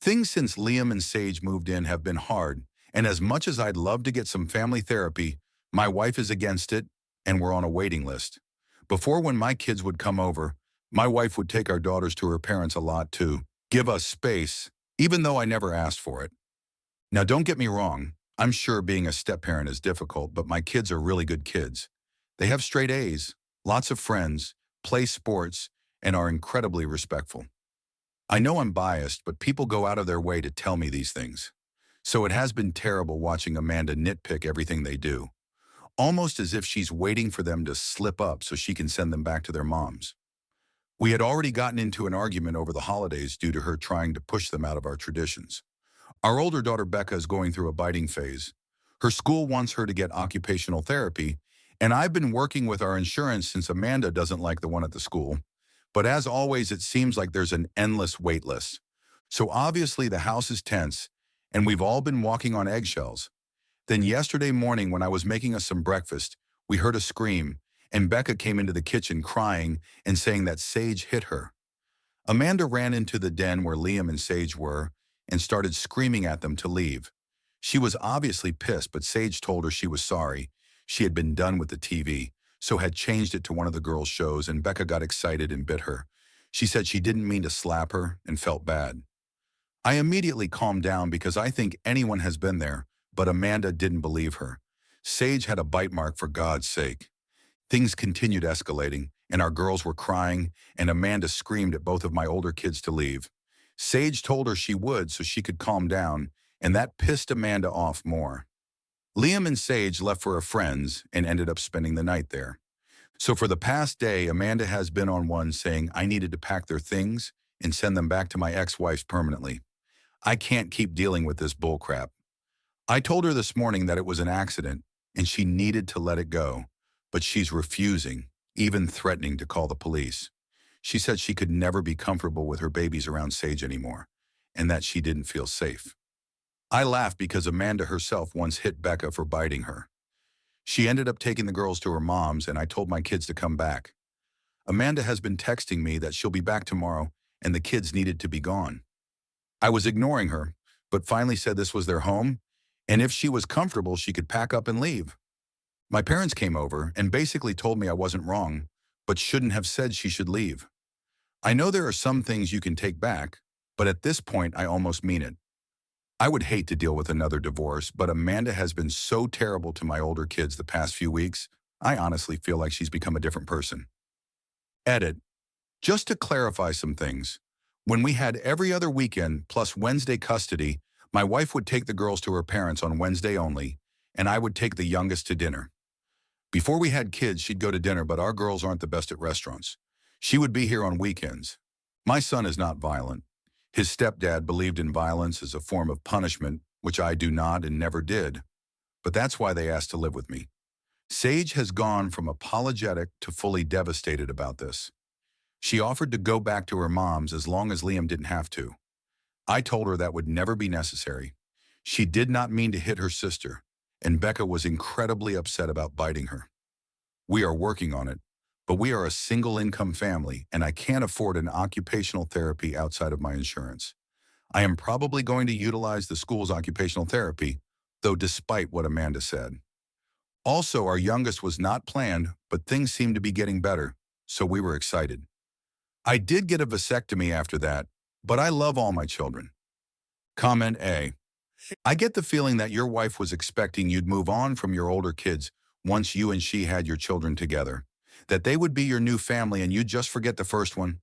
Things since Liam and Sage moved in have been hard, and as much as I'd love to get some family therapy, my wife is against it, and we're on a waiting list. Before, when my kids would come over, my wife would take our daughters to her parents a lot to give us space, even though I never asked for it. Now, don't get me wrong, I'm sure being a step-parent is difficult, but my kids are really good kids. They have straight A's, lots of friends, play sports, and are incredibly respectful. I know I'm biased, but people go out of their way to tell me these things. So it has been terrible watching Amanda nitpick everything they do. almost as if she's waiting for them to slip up so she can send them back to their moms. We had already gotten into an argument over the holidays due to her trying to push them out of our traditions. Our older daughter Becca is going through a biting phase. Her school wants her to get occupational therapy, and I've been working with our insurance since Amanda doesn't like the one at the school. But as always, it seems like there's an endless wait list. So obviously the house is tense, and we've all been walking on eggshells. Then yesterday morning when I was making us some breakfast, we heard a scream, and Becca came into the kitchen crying and saying that Sage hit her. Amanda ran into the den where Liam and Sage were and started screaming at them to leave. She was obviously pissed, but Sage told her she was sorry. She had been done with the TV, so had changed it to one of the girls' shows, and Becca got excited and bit her. She said she didn't mean to slap her and felt bad. I immediately calmed down because I think anyone has been there, but Amanda didn't believe her. Sage had a bite mark, for God's sake. Things continued escalating, and our girls were crying, and Amanda screamed at both of my older kids to leave. Sage told her she would so she could calm down, and that pissed Amanda off more. Liam and Sage left for a friend's and ended up spending the night there. So for the past day, Amanda has been on one saying I needed to pack their things and send them back to my ex-wife's permanently. I can't keep dealing with this bullcrap. I told her this morning that it was an accident and she needed to let it go, but she's refusing, even threatening to call the police. She said she could never be comfortable with her babies around Sage anymore, and that she didn't feel safe. I laughed because Amanda herself once hit Becca for biting her. She ended up taking the girls to her mom's, and I told my kids to come back. Amanda has been texting me that she'll be back tomorrow and the kids needed to be gone. I was ignoring her, but finally said this was their home, and if she was comfortable, she could pack up and leave. My parents came over and basically told me I wasn't wrong, but shouldn't have said she should leave. I know there are some things you can take back, but at this point, I almost mean it. I would hate to deal with another divorce, but Amanda has been so terrible to my older kids the past few weeks, I honestly feel like she's become a different person. Edit. Just to clarify some things, when we had every other weekend plus Wednesday custody, my wife would take the girls to her parents on Wednesday only, and I would take the youngest to dinner. Before we had kids, she'd go to dinner, but our girls aren't the best at restaurants. She would be here on weekends. My son is not violent. His stepdad believed in violence as a form of punishment, which I do not and never did. But that's why they asked to live with me. Sage has gone from apologetic to fully devastated about this. She offered to go back to her mom's as long as Liam didn't have to. I told her that would never be necessary. She did not mean to hit her sister, and Becca was incredibly upset about biting her. We are working on it, but we are a single-income family, and I can't afford an occupational therapy outside of my insurance. I am probably going to utilize the school's occupational therapy, though despite what Amanda said. Also, our youngest was not planned, but things seemed to be getting better, so we were excited. I did get a vasectomy after that, but I love all my children. Comment A. I get the feeling that your wife was expecting you'd move on from your older kids once you and she had your children together, that they would be your new family and you'd just forget the first one.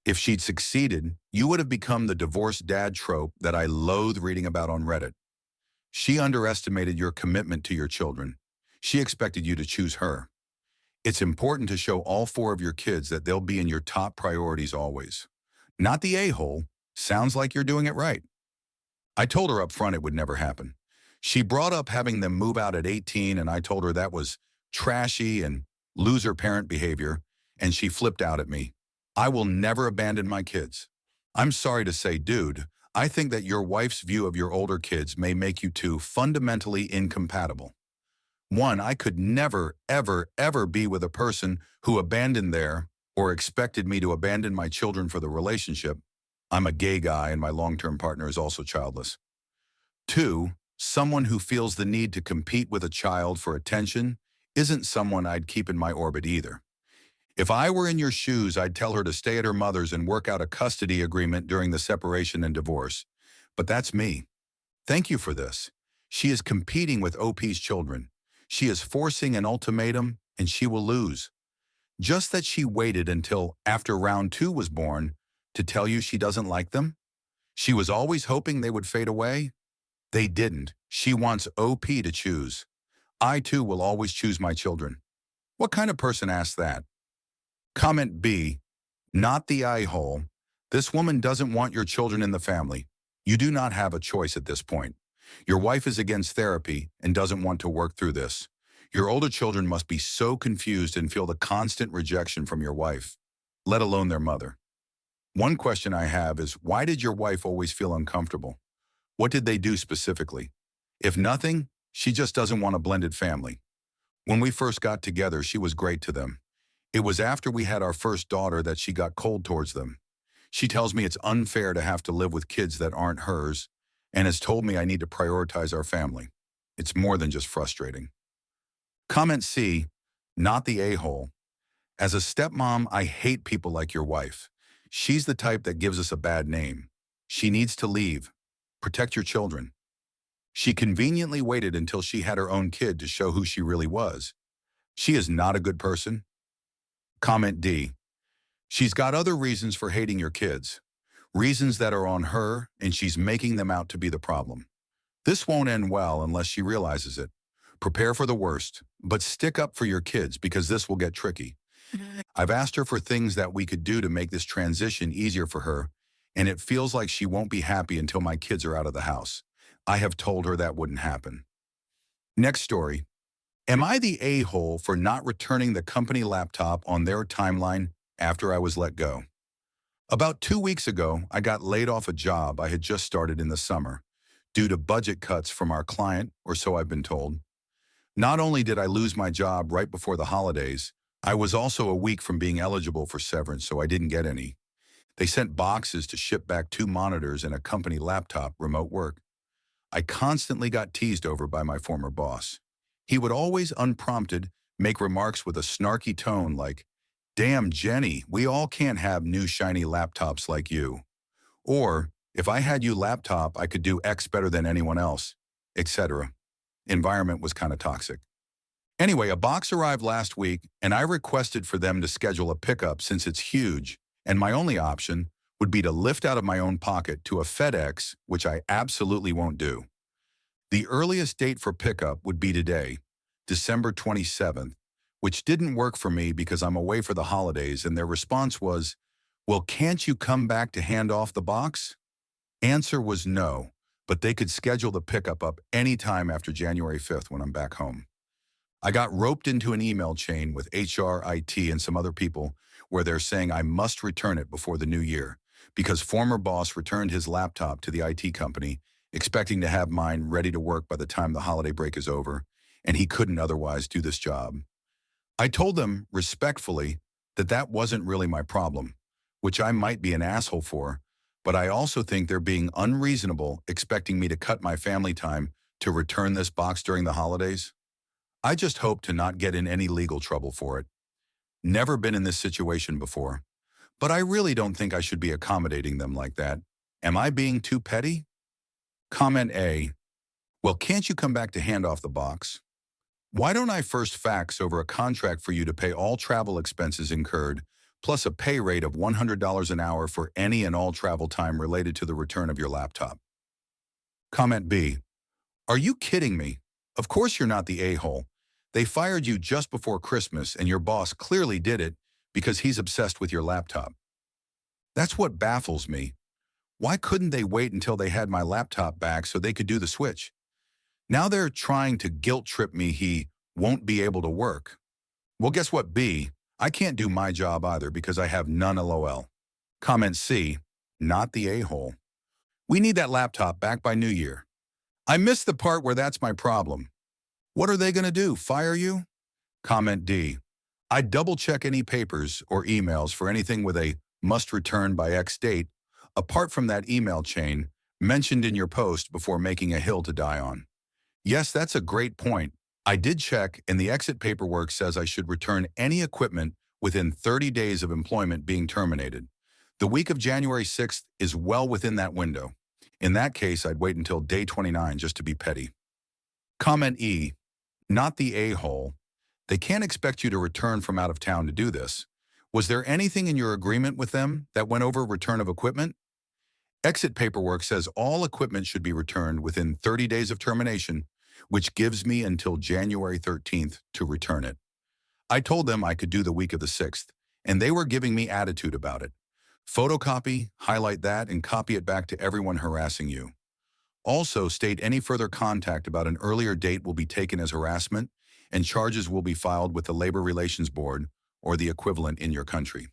If she'd succeeded, you would have become the divorced dad trope that I loathe reading about on Reddit. She underestimated your commitment to your children. She expected you to choose her. It's important to show all four of your kids that they'll be in your top priorities always. Not the a-hole. Sounds like you're doing it right. I told her up front it would never happen. She brought up having them move out at 18, and I told her that was trashy and loser parent behavior, and she flipped out at me. I will never abandon my kids. I'm sorry to say, dude, I think that your wife's view of your older kids may make you two fundamentally incompatible. One, I could never, ever, ever be with a person who abandoned their or expected me to abandon my children for the relationship. I'm a gay guy and my long-term partner is also childless. Two, someone who feels the need to compete with a child for attention isn't someone I'd keep in my orbit either. If I were in your shoes, I'd tell her to stay at her mother's and work out a custody agreement during the separation and divorce. But that's me. Thank you for this. She is competing with OP's children. She is forcing an ultimatum, and she will lose. Just that she waited until after round 2 was born to tell you she doesn't like them? She was always hoping they would fade away? They didn't. She wants OP to choose. I too will always choose my children. What kind of person asks that? Comment B, not the eye hole. This woman doesn't want your children in the family. You do not have a choice at this point. Your wife is against therapy and doesn't want to work through this. Your older children must be so confused and feel the constant rejection from your wife, let alone their mother. One question I have is, why did your wife always feel uncomfortable? What did they do specifically? If nothing, she just doesn't want a blended family. When we first got together, she was great to them. It was after we had our first daughter that she got cold towards them. She tells me it's unfair to have to live with kids that aren't hers, and has told me I need to prioritize our family. It's more than just frustrating. Comment C, not the a-hole. As a stepmom, I hate people like your wife. She's the type that gives us a bad name. She needs to leave. Protect your children. She conveniently waited until she had her own kid to show who she really was. She is not a good person. Comment D, she's got other reasons for hating your kids. Reasons that are on her, and she's making them out to be the problem. This won't end well unless she realizes it. Prepare for the worst, but stick up for your kids because this will get tricky. I've asked her for things that we could do to make this transition easier for her, and it feels like she won't be happy until my kids are out of the house. I have told her that wouldn't happen. Next story. Am I the a-hole for not returning the company laptop on their timeline after I was let go? About 2 weeks ago, I got laid off a job I had just started in the summer due to budget cuts from our client, or so I've been told. Not only did I lose my job right before the holidays, I was also a week from being eligible for severance, so I didn't get any. They sent boxes to ship back 2 monitors and a company laptop, remote work. I constantly got teased over by my former boss. He would always, unprompted, make remarks with a snarky tone like, "Damn, Jenny, we all can't have new shiny laptops like you." Or, "If I had you laptop, I could do X better than anyone else," etc. Environment was kind of toxic. Anyway, a box arrived last week, and I requested for them to schedule a pickup since it's huge, and my only option would be to lift out of my own pocket to a FedEx, which I absolutely won't do. The earliest date for pickup would be today, December 27th, which didn't work for me because I'm away for the holidays, and their response was, "Well, can't you come back to hand off the box?" Answer was no, but they could schedule the pickup up anytime after January 5th when I'm back home. I got roped into an email chain with HR, IT, and some other people where they're saying I must return it before the new year because former boss returned his laptop to the IT company, expecting to have mine ready to work by the time the holiday break is over, and he couldn't otherwise do this job. I told them, respectfully, that that wasn't really my problem, which I might be an asshole for, but I also think they're being unreasonable expecting me to cut my family time to return this box during the holidays. I just hope to not get in any legal trouble for it. Never been in this situation before, but I really don't think I should be accommodating them like that. Am I being too petty? Comment A, well, can't you come back to hand off the box? Why don't I first fax over a contract for you to pay all travel expenses incurred, plus a pay rate of $100 an hour for any and all travel time related to the return of your laptop? Comment B, are you kidding me? Of course you're not the a-hole. They fired you just before Christmas, and your boss clearly did it because he's obsessed with your laptop. That's what baffles me. Why couldn't they wait until they had my laptop back so they could do the switch? Now they're trying to guilt trip me he won't be able to work. Well, guess what, B? I can't do my job either because I have none, LOL. Comment C, not the a-hole. We need that laptop back by New Year. I missed the part where that's my problem. What are they going to do, fire you? Comment D, I'd double-check any papers or emails for anything with a must return by X date, apart from that email chain mentioned in your post before making a hill to die on. Yes, that's a great point. I did check, and the exit paperwork says I should return any equipment within 30 days of employment being terminated. The week of January 6th is well within that window. In that case, I'd wait until day 29 just to be petty. Comment E, not the a-hole. They can't expect you to return from out of town to do this. Was there anything in your agreement with them that went over return of equipment? Exit paperwork says all equipment should be returned within 30 days of termination, which gives me until January 13th to return it. I told them I could do the week of the 6th, and they were giving me attitude about it. Photocopy, highlight that, and copy it back to everyone harassing you. Also, state any further contact about an earlier date will be taken as harassment, and charges will be filed with the Labor Relations Board or the equivalent in your country.